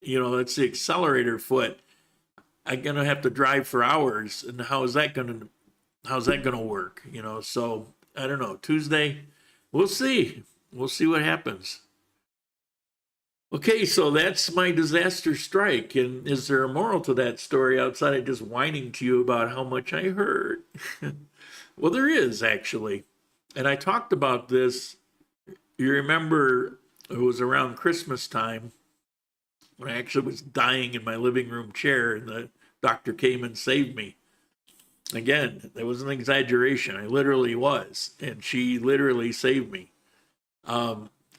You know, that's the accelerator foot. I'm gonna have to drive for hours, and how's that gonna work? You know, so I don't know. Tuesday, we'll see. We'll see what happens. Okay, so that's my disaster strike. And is there a moral to that story outside of just whining to you about how much I hurt? Well, there is actually. And I talked about this. You remember it was around Christmas time when I actually was dying in my living room chair and the doctor came and saved me. Again, that was an exaggeration. I literally was. And she literally saved me.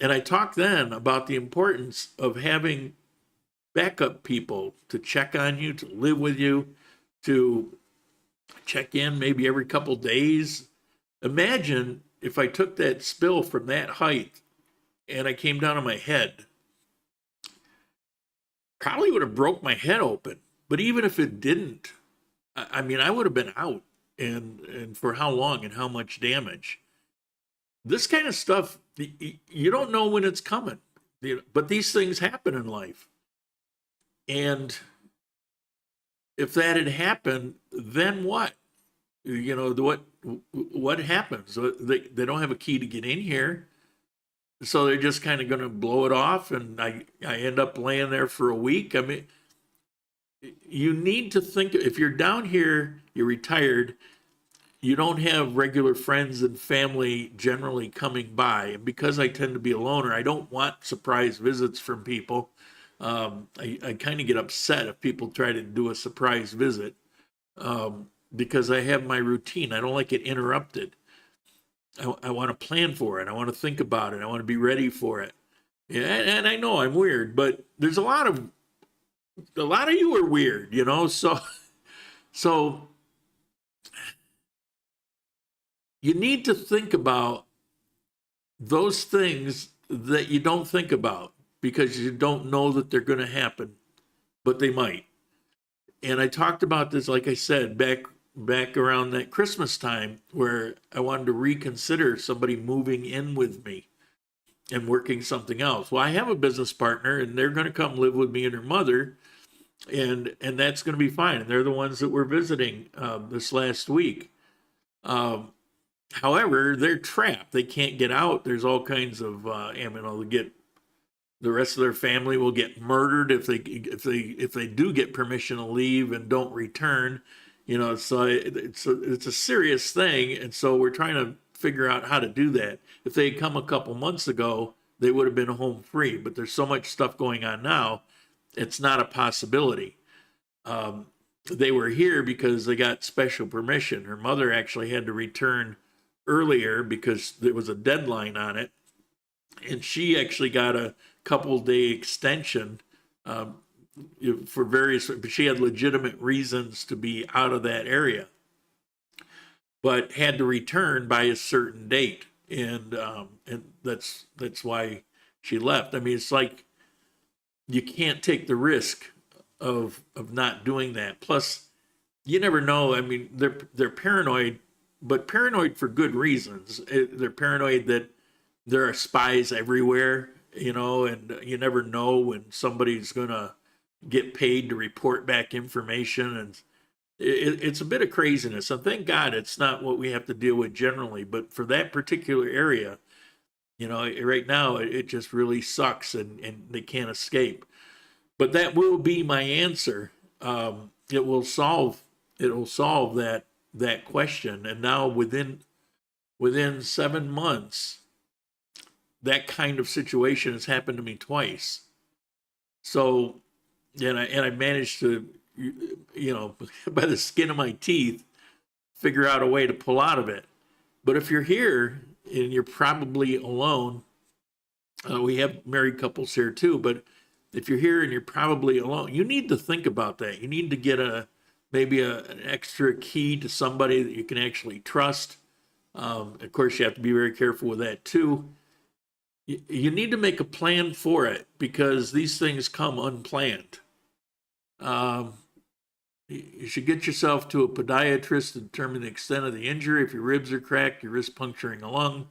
And I talked then about the importance of having backup people to check on you, to live with you, to check in maybe every couple days. Imagine if I took that spill from that height and I came down on my head. Probably would have broke my head open. But even if it didn't, I mean, I would have been out. And for how long and how much damage? This kind of stuff, you don't know when it's coming, but these things happen in life. And if that had happened, then what? You know, what happens? They don't have a key to get in here. So they're just kind of going to blow it off. And I end up laying there for a week. I mean, you need to think, if you're down here, you're retired, you don't have regular friends and family generally coming by. And because I tend to be a loner, I don't want surprise visits from people. I kind of get upset if people try to do a surprise visit because I have my routine. I don't like it interrupted. I want to plan for it. I want to think about it. I want to be ready for it. Yeah, and I know I'm weird, but there's a lot of you are weird, you know. So you need to think about those things that you don't think about because you don't know that they're going to happen, but they might. And I talked about this, like I said, back around that Christmas time where I wanted to reconsider somebody moving in with me and working something else. Well, I have a business partner and they're going to come live with me and her mother, and that's going to be fine. And they're the ones that we're visiting this last week. However, they're trapped. They can't get out. There's all kinds of, the rest of their family will get murdered if they do get permission to leave and don't return. You know, so it's a serious thing, and so we're trying to figure out how to do that. If they had come a couple months ago, they would have been home free. But there's so much stuff going on now, it's not a possibility. They were here because they got special permission. Her mother actually had to return earlier because there was a deadline on it, and she actually got a couple-day extension for various, but she had legitimate reasons to be out of that area, but had to return by a certain date, and that's why she left. I mean, it's like you can't take the risk of not doing that. Plus, you never know. I mean, they're paranoid, but paranoid for good reasons. They're paranoid that there are spies everywhere, you know, and you never know when somebody's gonna get paid to report back information, and it's a bit of craziness. And thank God it's not what we have to deal with generally, but for that particular area, you know, right now it just really sucks, and they can't escape. But that will be my answer. It'll solve that question. And now within 7 months, that kind of situation has happened to me twice. So, and I managed to, you know, by the skin of my teeth, figure out a way to pull out of it. But if you're here and you're probably alone, We have married couples here too, but if you're here and you're probably alone, you need to think about that. You need to get maybe an extra key to somebody that you can actually trust. Of course, you have to be very careful with that too. You need to make a plan for it because these things come unplanned. You should get yourself to a podiatrist to determine the extent of the injury. If your ribs are cracked, your wrist puncturing a lung.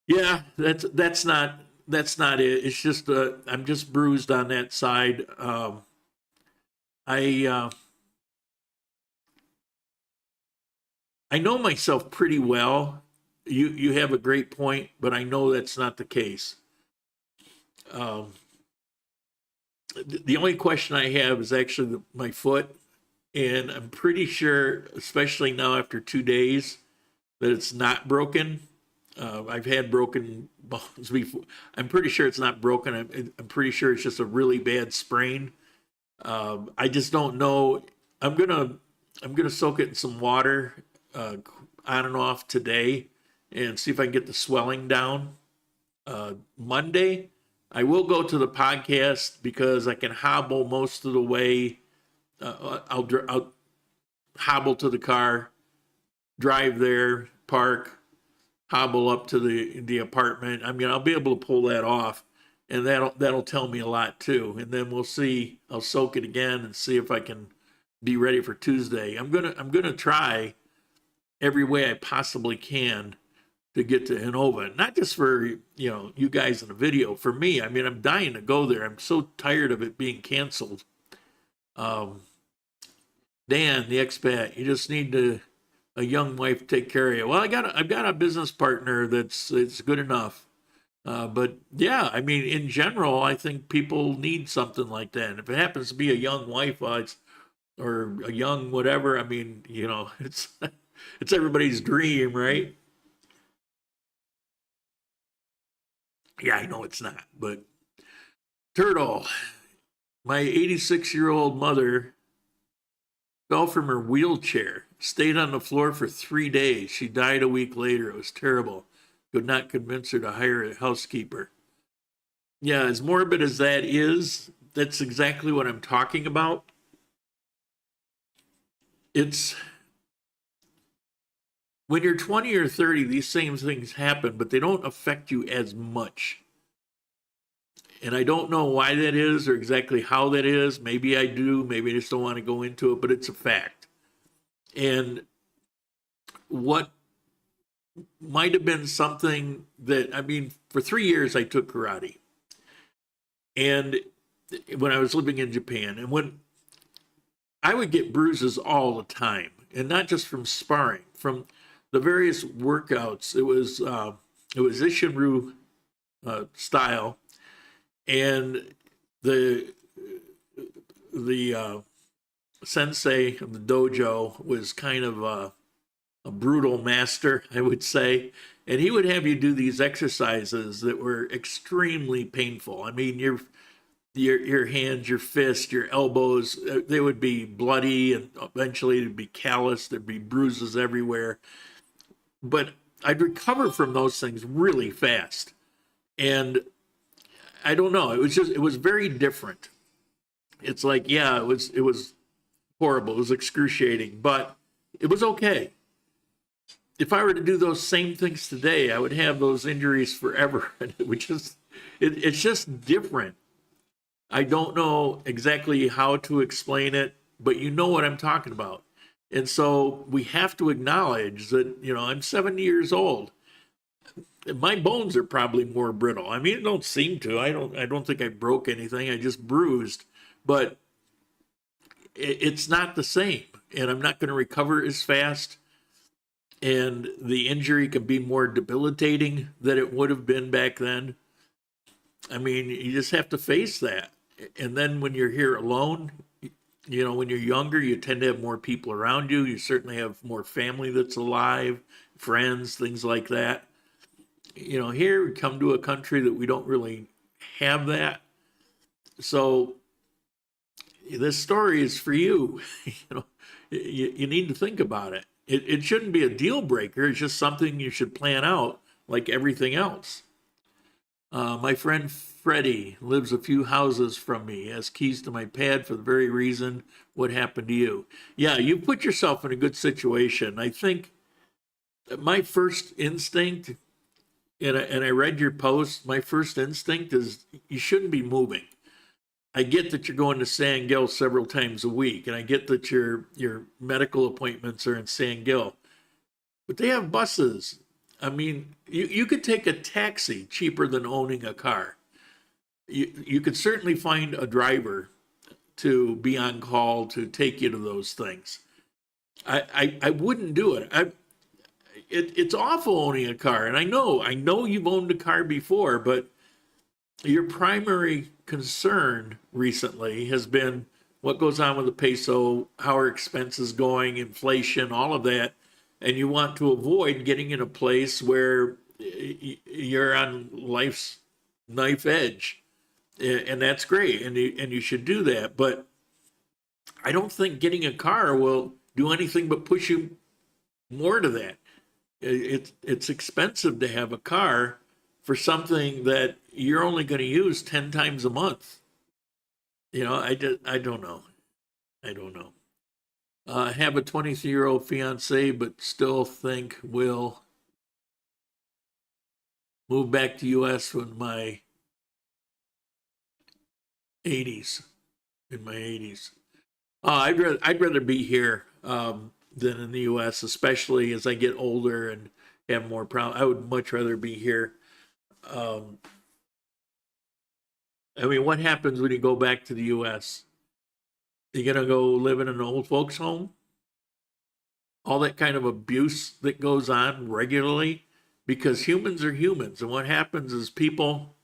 Yeah, that's not it. It's just I'm just bruised on that side. I I know myself pretty well. You have a great point, but I know that's not the case. Um, the only question I have is actually my foot, and I'm pretty sure, especially now after 2 days, that it's not broken. I've had broken bones before. I'm pretty sure it's not broken. I'm pretty sure it's just a really bad sprain. I just don't know. I'm gonna soak it in some water, on and off today, and see if I can get the swelling down. Monday, I will go to the podcast because I can hobble most of the way. I'll hobble to the car, drive there, park, hobble up to the apartment. I mean, I'll be able to pull that off, and that'll tell me a lot too. And then we'll see. I'll soak it again and see if I can be ready for Tuesday. I'm gonna try every way I possibly can to get to Hanover. Not just for you guys in the video. For me, I mean, I'm dying to go there. I'm so tired of it being canceled. Dan, the expat, you just need a young wife to take care of you. Well, I've got a business partner it's good enough. But yeah, I mean, in general, I think people need something like that. And if it happens to be a young wife, or a young whatever, I mean, it's it's everybody's dream, right? Yeah, I know it's not, but Turtle, my 86-year-old mother fell from her wheelchair, stayed on the floor for 3 days. She died a week later. It was terrible. Could not convince her to hire a housekeeper. Yeah, as morbid as that is, that's exactly what I'm talking about. It's when you're 20 or 30, these same things happen, but they don't affect you as much. And I don't know why that is or exactly how that is. Maybe I do. Maybe I just don't want to go into it, but it's a fact. And what might have been something that, I mean, for 3 years I took karate. And when I was living in Japan, and when I would get bruises all the time, and not just from sparring, from the various workouts. It was Ishinru style, and the sensei of the dojo was kind of a brutal master, I would say, and he would have you do these exercises that were extremely painful. I mean, your hands, your fists, your elbows, they would be bloody, and eventually it'd be calloused. There'd be bruises everywhere. But I'd recover from those things really fast. And I don't know, it was very different. It's like, yeah, it was horrible. It was excruciating, but it was okay. If I were to do those same things today, I would have those injuries forever. And it's just different. I don't know exactly how to explain it, but you know what I'm talking about. And so we have to acknowledge that, I'm 70 years old. My bones are probably more brittle. I mean, it don't seem to. I don't think I broke anything. I just bruised, but it's not the same. And I'm not going to recover as fast. And the injury can be more debilitating than it would have been back then. I mean, you just have to face that. And then when you're here alone, when you're younger, you tend to have more people around you. You certainly have more family that's alive, friends, things like that. Here we come to a country that we don't really have that. So this story is for you. You need to think about it. It shouldn't be a deal breaker. It's just something you should plan out like everything else. My friend Freddie lives a few houses from me. He has keys to my pad for the very reason. What happened to you? Yeah, you put yourself in a good situation. I think my first instinct, and I read your post, my first instinct is you shouldn't be moving. I get that you're going to San Gil several times a week, and I get that your medical appointments are in San Gil, but they have buses. I mean, you could take a taxi cheaper than owning a car. You could certainly find a driver to be on call to take you to those things. I wouldn't do it. It's awful owning a car, and I know you've owned a car before, but your primary concern recently has been what goes on with the peso, how are expenses going, inflation, all of that, and you want to avoid getting in a place where you're on life's knife edge, and that's great, and you should do that. But I don't think getting a car will do anything but push you more to that. It's expensive to have a car for something that you're only going to use 10 times a month. You know, I don't know. I don't know. Have a 23-year-old fiance, but still think will move back to U.S. in my 80s. In my 80s. I'd rather be here than in the U.S., especially as I get older and have more problems. I would much rather be here. I mean, what happens when you go back to the U.S.? You're going to go live in an old folks' home? All that kind of abuse that goes on regularly? Because humans are humans. And what happens is people,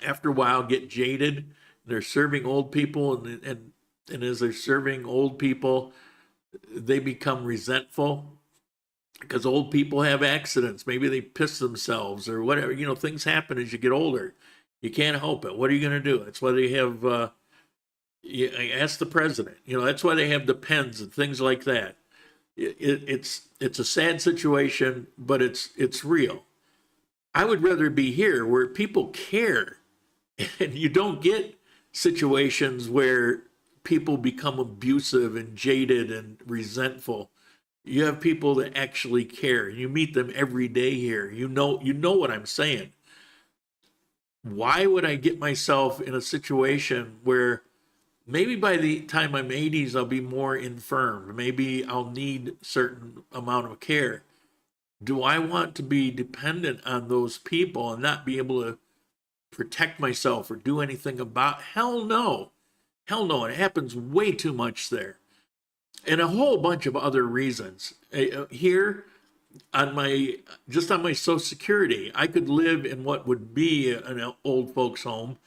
after a while, get jaded. They're serving old people, and as they're serving old people, they become resentful because old people have accidents. Maybe they piss themselves or whatever. You know, things happen as you get older. You can't help it. What are you going to do? That's why they have, ask the president. You know, that's why they have the pens and things like that. It's a sad situation, but it's real. I would rather be here where people care, and you don't get situations where people become abusive and jaded and resentful. You have people that actually care. You meet them every day here. You know what I'm saying. Why would I get myself in a situation where maybe by the time I'm 80s, I'll be more infirm. Maybe I'll need certain amount of care. Do I want to be dependent on those people and not be able to protect myself or do anything about? Hell no. Hell no. It happens way too much there. And a whole bunch of other reasons. Here, on my Social Security, I could live in what would be an old folks' home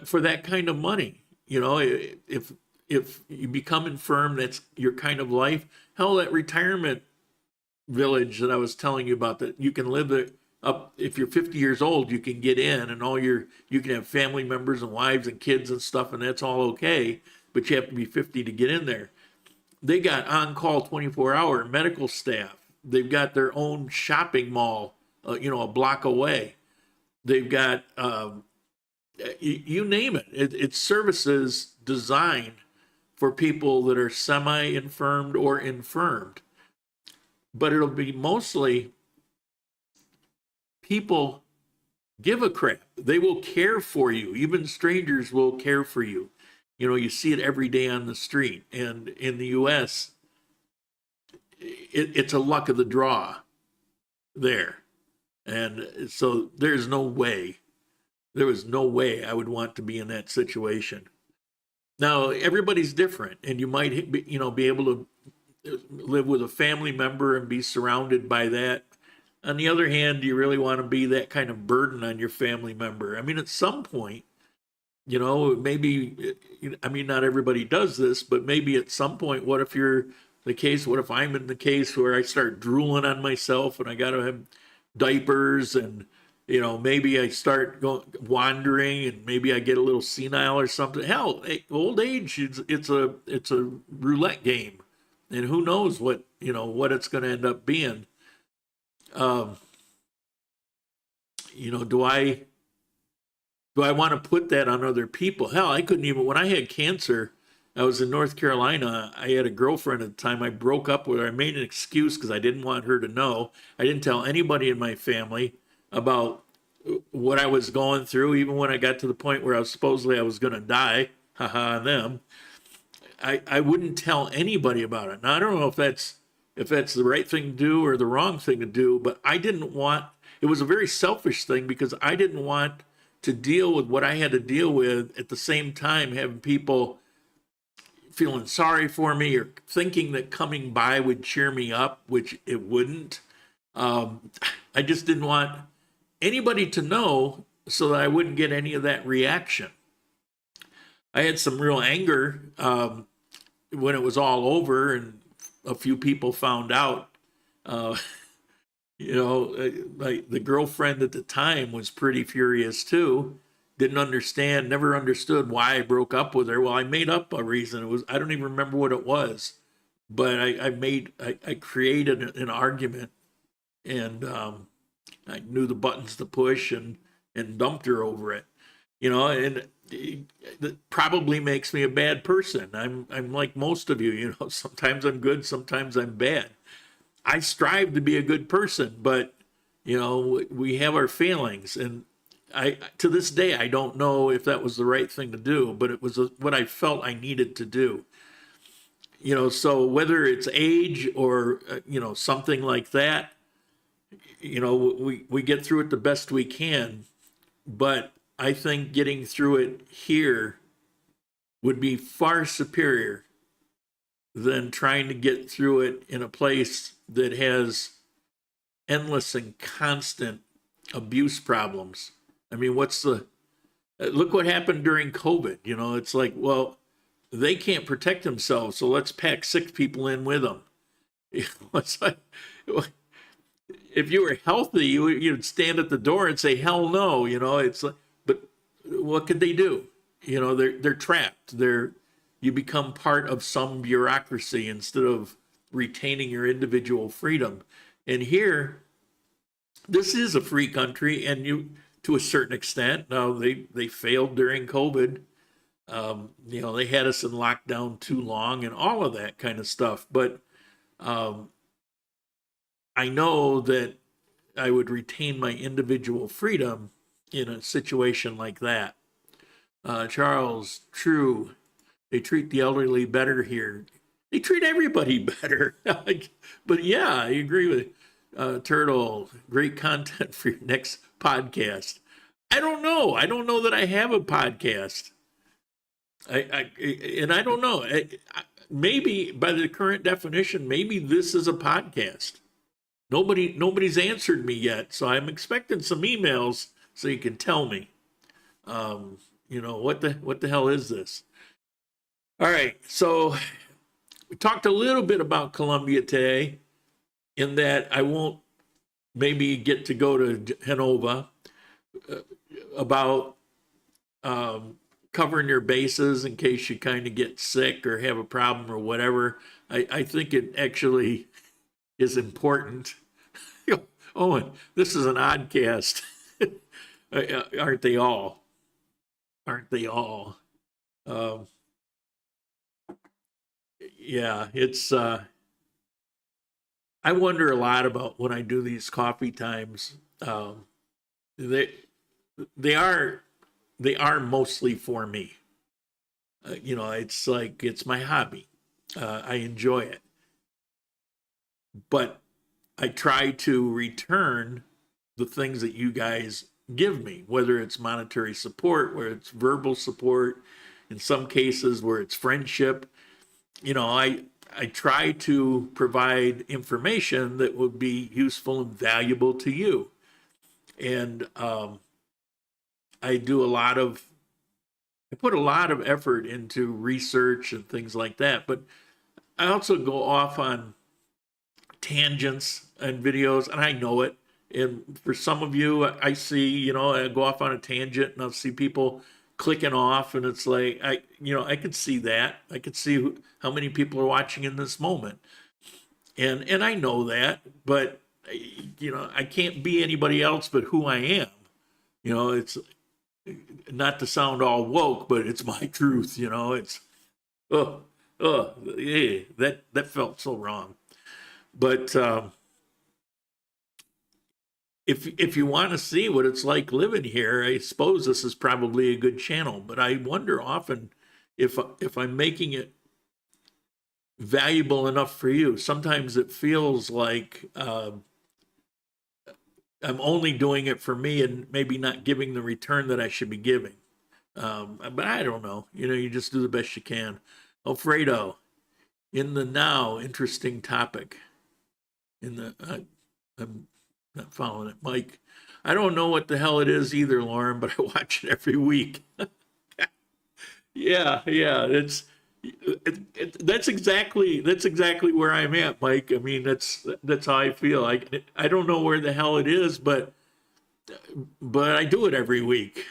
for that kind of money. You know, if you become infirm, that's your kind of life. Hell, that retirement village that I was telling you about, that you can live there up. If you're 50 years old, you can get in, and you can have family members and wives and kids and stuff, and that's all okay. But you have to be 50 to get in there. They got on-call 24-hour medical staff. They've got their own shopping mall, a block away. They've got, you name it. It's services designed for people that are semi-infirmed or infirmed. But it'll be mostly people give a crap. They will care for you. Even strangers will care for you. You know, you see it every day on the street. And in the U.S., it's a luck of the draw there. And so there was no way I would want to be in that situation. Now, everybody's different, and you might, be able to live with a family member and be surrounded by that. On the other hand, do you really want to be that kind of burden on your family member? I mean, at some point, maybe, not everybody does this, but maybe at some point, what if I'm in the case where I start drooling on myself and I got to have diapers, and, maybe I start wandering, and maybe I get a little senile or something. Hell, old age, it's a roulette game, and who knows what it's going to end up being. do I want to put that on other people? Hell, I couldn't even, when I had cancer, I was in North Carolina. I had a girlfriend at the time. I broke up with her. I made an excuse because I didn't want her to know. I didn't tell anybody in my family about what I was going through, even when I got to the point where I was going to die. Haha, on them. I wouldn't tell anybody about it. Now, I don't know if that's the right thing to do or the wrong thing to do, but I didn't want, it was a very selfish thing because I didn't want to deal with what I had to deal with at the same time having people feeling sorry for me or thinking that coming by would cheer me up, which it wouldn't. I just didn't want anybody to know so that I wouldn't get any of that reaction. I had some real anger when it was all over and a few people found out. The girlfriend at the time was pretty furious too. Never understood why I broke up with her. Well, I made up a reason. I don't even remember what it was, but I created an argument, and I knew the buttons to push and dumped her over it. And that probably makes me a bad person. I'm like most of you, sometimes I'm good, sometimes I'm bad. I strive to be a good person, but we have our failings, and to this day I don't know if that was the right thing to do, but it was what I felt I needed to do. So whether it's age or something like that, we get through it the best we can, but I think getting through it here would be far superior than trying to get through it in a place that has endless and constant abuse problems. I mean, look what happened during COVID. It's like, well, they can't protect themselves, so let's pack 6 people in with them. It's like, if you were healthy, you'd stand at the door and say, hell no, it's like, but what could they do? They're trapped. You become part of some bureaucracy instead of retaining your individual freedom. And here, this is a free country, and to a certain extent, now they failed during COVID. They had us in lockdown too long and all of that kind of stuff. But I know that I would retain my individual freedom in a situation like that. Charles, true. They treat the elderly better here. They treat everybody better. But yeah, I agree with Turtle. Great content for your next podcast. I don't know. I don't know that I have a podcast. I don't know. Maybe by the current definition, maybe this is a podcast. Nobody's answered me yet, so I'm expecting some emails so you can tell me. What the hell is this? All right, so we talked a little bit about Colombia today, in that I won't maybe get to go to Genova, about covering your bases in case you kind of get sick or have a problem or whatever. I think it actually is important. Oh, this is an oddcast. Aren't they all? Aren't they all? Yeah, it's I wonder a lot about when I do these coffee times. They are mostly for me. It's like, it's my hobby. I enjoy it. But I try to return the things that you guys give me, whether it's monetary support, whether it's verbal support, in some cases where it's friendship. I try to provide information that would be useful and valuable to you. And I put a lot of effort into research and things like that, but I also go off on tangents and videos, and I know it. And for some of you, I see, I go off on a tangent and I'll see people clicking off, and it's like, I could see that. I could see how many people are watching in this moment. And I know that, but I can't be anybody else but who I am. You know, it's not to sound all woke, but it's my truth. You know, it's yeah, that felt so wrong. But if you want to see what it's like living here, I suppose this is probably a good channel. But I wonder often if I'm making it valuable enough for you. Sometimes it feels like I'm only doing it for me and maybe not giving the return that I should be giving. But I don't know. You know, you just do the best you can. Alfredo, in the now, interesting topic. I'm not following it. Mike, I don't know what the hell it is either, Lauren, but I watch it every week. Yeah, that's exactly where I'm at, Mike. I mean, that's how I feel. I don't know where the hell it is, but I do it every week.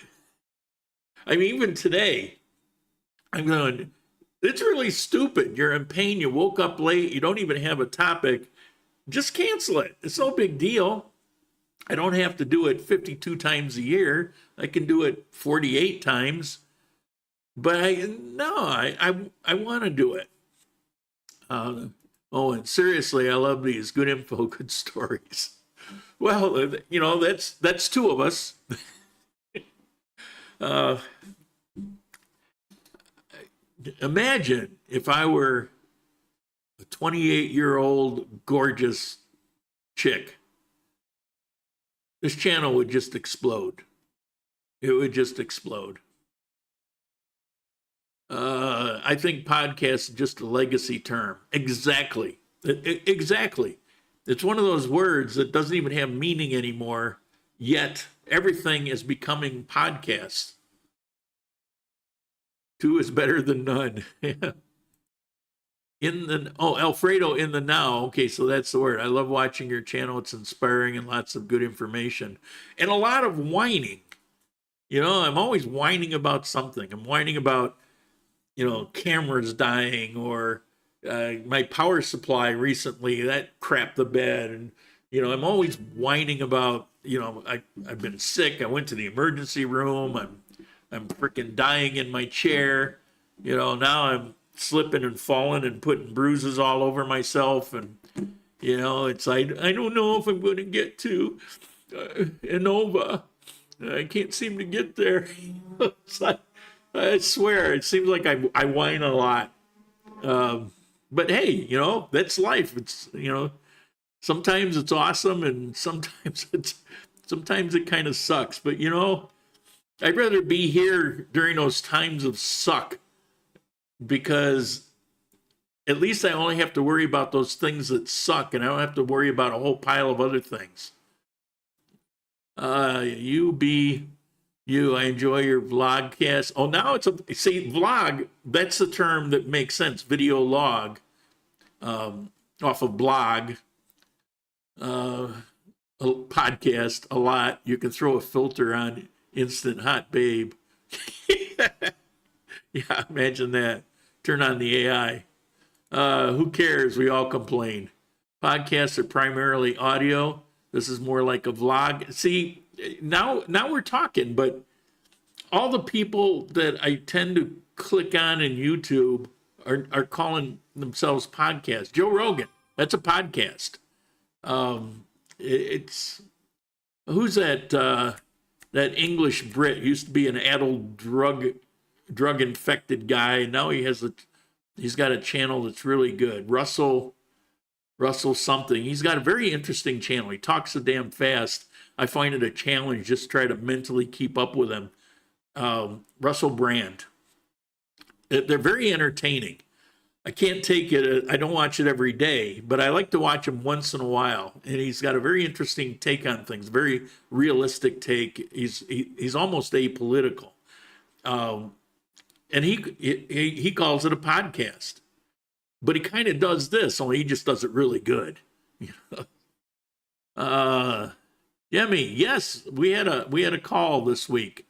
I mean, even today, I'm going, it's really stupid. You're in pain. You woke up late. You don't even have a topic. Just cancel it. It's no big deal. I don't have to do it 52 times a year. I can do it 48 times. But I want to do it. And seriously, I love these good info, good stories. Well, you know, that's two of us. Imagine if I were a 28-year-old gorgeous chick. This channel would just explode. It would just explode. I think podcast is just a legacy term. Exactly. Exactly. It's one of those words that doesn't even have meaning anymore, yet everything is becoming podcast. Two is better than none. Alfredo, in the now. Okay, so that's the word. I love watching your channel. It's inspiring and lots of good information. And a lot of whining. You know, I'm always whining about something. I'm whining about, you know, cameras dying, or my power supply recently, that crapped the bed. And, you know, I'm always whining about, you know, I've been sick. I went to the emergency room. I'm freaking dying in my chair. You know, now I'm slipping and falling and putting bruises all over myself. And, you know, it's, I don't know if I'm going to get to Inova. I can't seem to get there. It's like, I swear, it seems like I whine a lot. But hey, you know, that's life. It's, you know, sometimes it's awesome and sometimes it kind of sucks. But, you know, I'd rather be here during those times of suck, because at least I only have to worry about those things that suck, and I don't have to worry about a whole pile of other things. You, I enjoy your vlogcast. Oh, now it's vlog, that's the term that makes sense. Video log, off of blog, a podcast, a lot. You can throw a filter on instant hot babe. Yeah, imagine that. Turn on the AI. Who cares? We all complain. Podcasts are primarily audio. This is more like a vlog. See, now we're talking, but all the people that I tend to click on in YouTube are calling themselves podcasts. Joe Rogan, that's a podcast. It's who's that English Brit, used to be an adult drug infected guy. Now he's got a channel that's really good. Russell something. He's got a very interesting channel. He talks so damn fast. I find it a challenge just to try to mentally keep up with him. Russell Brand. They're very entertaining. I can't take it. I don't watch it every day, but I like to watch him once in a while. And he's got a very interesting take on things, very realistic take. He's almost apolitical. And he calls it a podcast. But he kind of does this, only he just does it really good. Yemi, yes, we had a call this week.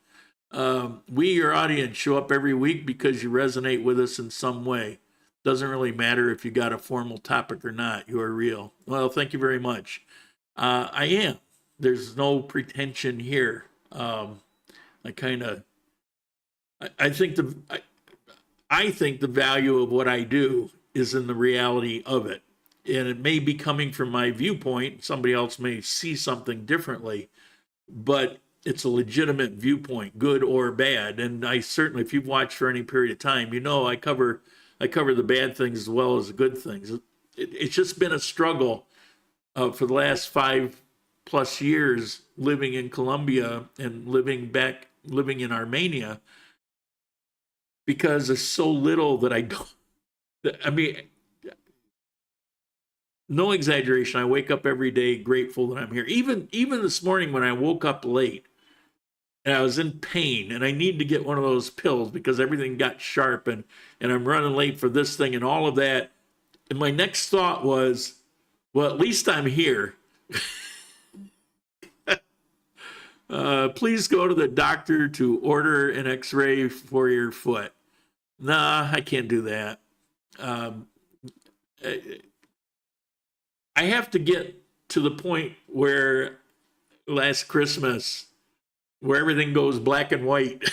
We, your audience, show up every week because you resonate with us in some way. Doesn't really matter if you got a formal topic or not. You are real. Well, thank you very much. I am. There's no pretension here. I kind of, I think I think the value of what I do is in the reality of it. And it may be coming from my viewpoint. Somebody else may see something differently, but it's a legitimate viewpoint, good or bad. And I certainly, if you've watched for any period of time, you know I cover the bad things as well as the good things. It's just been a struggle for the last 5+ years living in Colombia and living in Armenia, because there's so little that I don't. I mean, no exaggeration. I wake up every day grateful that I'm here. Even this morning when I woke up late and I was in pain and I need to get one of those pills because everything got sharp and I'm running late for this thing and all of that. And my next thought was, well, at least I'm here. Please go to the doctor to order an x-ray for your foot. Nah, I can't do that. I have to get to the point where last Christmas, where everything goes black and white.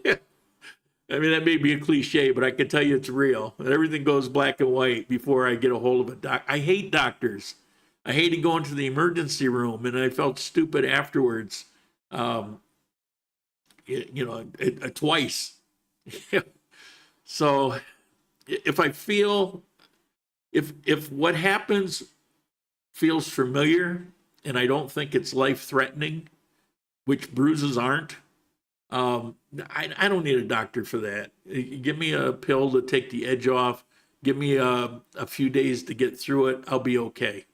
I mean, that may be a cliche, but I can tell you it's real. Everything goes black and white before I get a hold of a doc. I hate doctors. I hated going to the emergency room, and I felt stupid afterwards. Twice. So if I feel, if what happens feels familiar and I don't think it's life-threatening, which bruises aren't, I don't need a doctor for that. Give me a pill to take the edge off. Give me a few days to get through it. I'll be okay.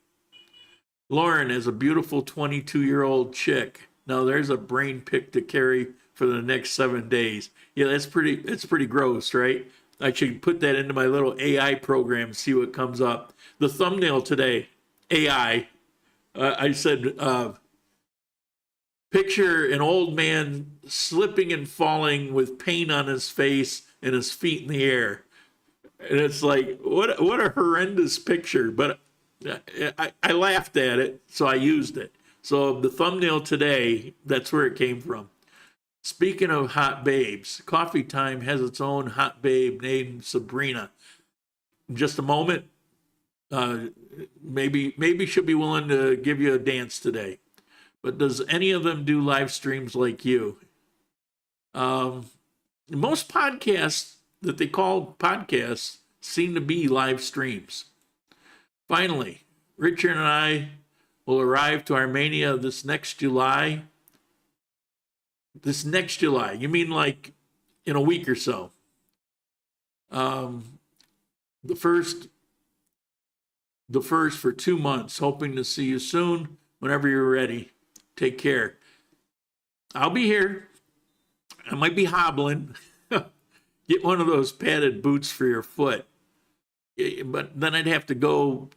Lauren is a beautiful 22-year-old chick. Now there's a brain pick to carry for the next 7 days. Yeah, that's pretty gross, right? I should put that into my little AI program, see what comes up. The thumbnail today, AI. I said, picture an old man slipping and falling with pain on his face and his feet in the air. And it's like, what a horrendous picture. But I laughed at it, so I used it. So the thumbnail today, that's where it came from. Speaking of hot babes, Coffee Time has its own hot babe named Sabrina. In just a moment, maybe she'll be willing to give you a dance today. But does any of them do live streams like you? Most podcasts that they call podcasts seem to be live streams. Finally, Richard and I will arrive to Armenia this next July. This next July, you mean like in a week or so? The first for 2 months. Hoping to see you soon. Whenever you're ready. Take care. I'll be here. I might be hobbling. Get one of those padded boots for your foot. But then I'd have to go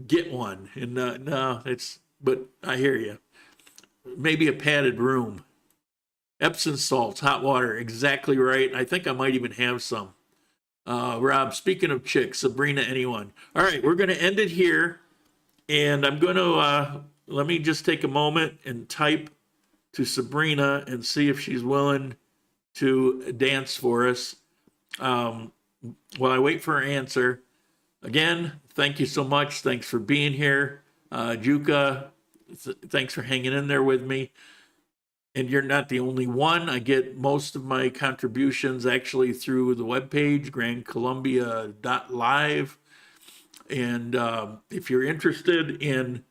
get one. And no, but I hear you. Maybe a padded room. Epsom salts, hot water, exactly right. I think I might even have some. Rob, speaking of chicks, Sabrina, anyone? All right, we're going to end it here. And I'm going to, let me just take a moment and type to Sabrina and see if she's willing to dance for us. While I wait for her answer, again, thank you so much. Thanks for being here. Juka, thanks for hanging in there with me. And you're not the only one. I get most of my contributions actually through the webpage, grandcolumbia.live. And if you're interested in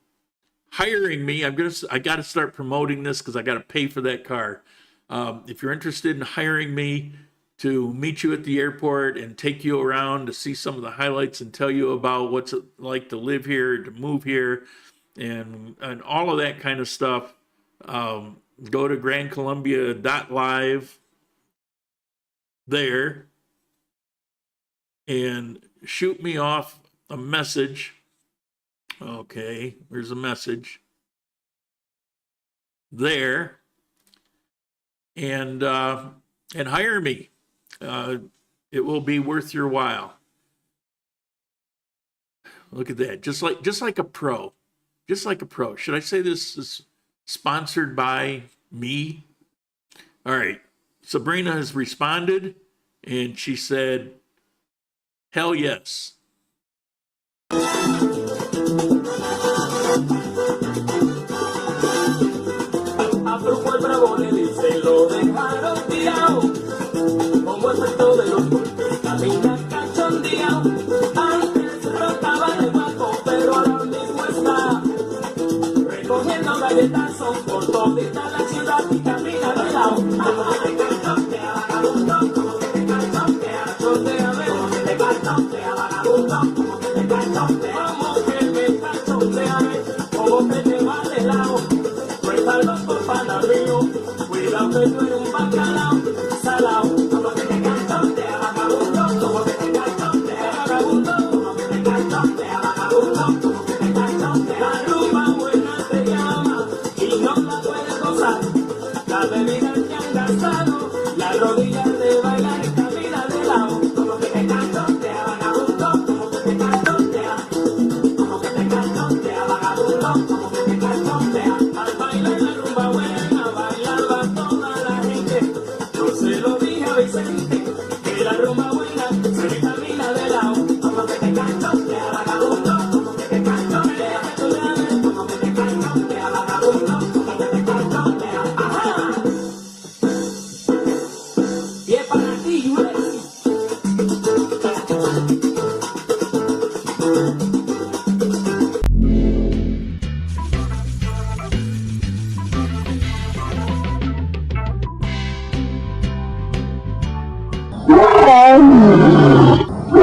hiring me, I got to start promoting this because I got to pay for that car. If you're interested in hiring me to meet you at the airport and take you around to see some of the highlights and tell you about what's it like to live here, to move here, and all of that kind of stuff, go to grandcolumbia.live there and shoot me off a message. Okay, there's a message there, and hire me. It will be worth your while. Look at that, just like a pro, just like a pro. Should I say this is sponsored by me? All right. Sabrina has responded, and she said, hell yes. A Truco el bravo le dice, lo dejaron tirado, como efecto de los golpes, camina cachondeado. Antes trataba de guapo, pero ahora mismo está recogiendo galletazos por todita la ciudad y camina de lado. Como que te cachondea, vagabundo, como que te cachondea, chondéame, como que te cachondea, vagabundo, como que te cachondea, como que me cachondeame, como que te va de lado. Suéltalo por panadero, cuidado que tú eres un bacalao, salao, como que te cachondea, vagabundo, como que te cachondea, vagabundo, como que te cachondea, vagabundo, como que te cachondea. La rumba buena se llama y no la puedes gozar. La bebida que han gastado, la rodilla de bailar y camina de lado, como que te cachondea, vagabundo, como que te cachondea, como que te cachondea, vagabundo, como que te cachondea. Al bailar la rumba buena, bailar va toda la gente. Yo se lo dije a Vicente, que la rumba buena se camina de lado, como que te cachondea, vagabundo, como que te cachondea, como que te cachondea, vagabundo, como que te cachondea. Ajá. Y es para ti, Yulesi.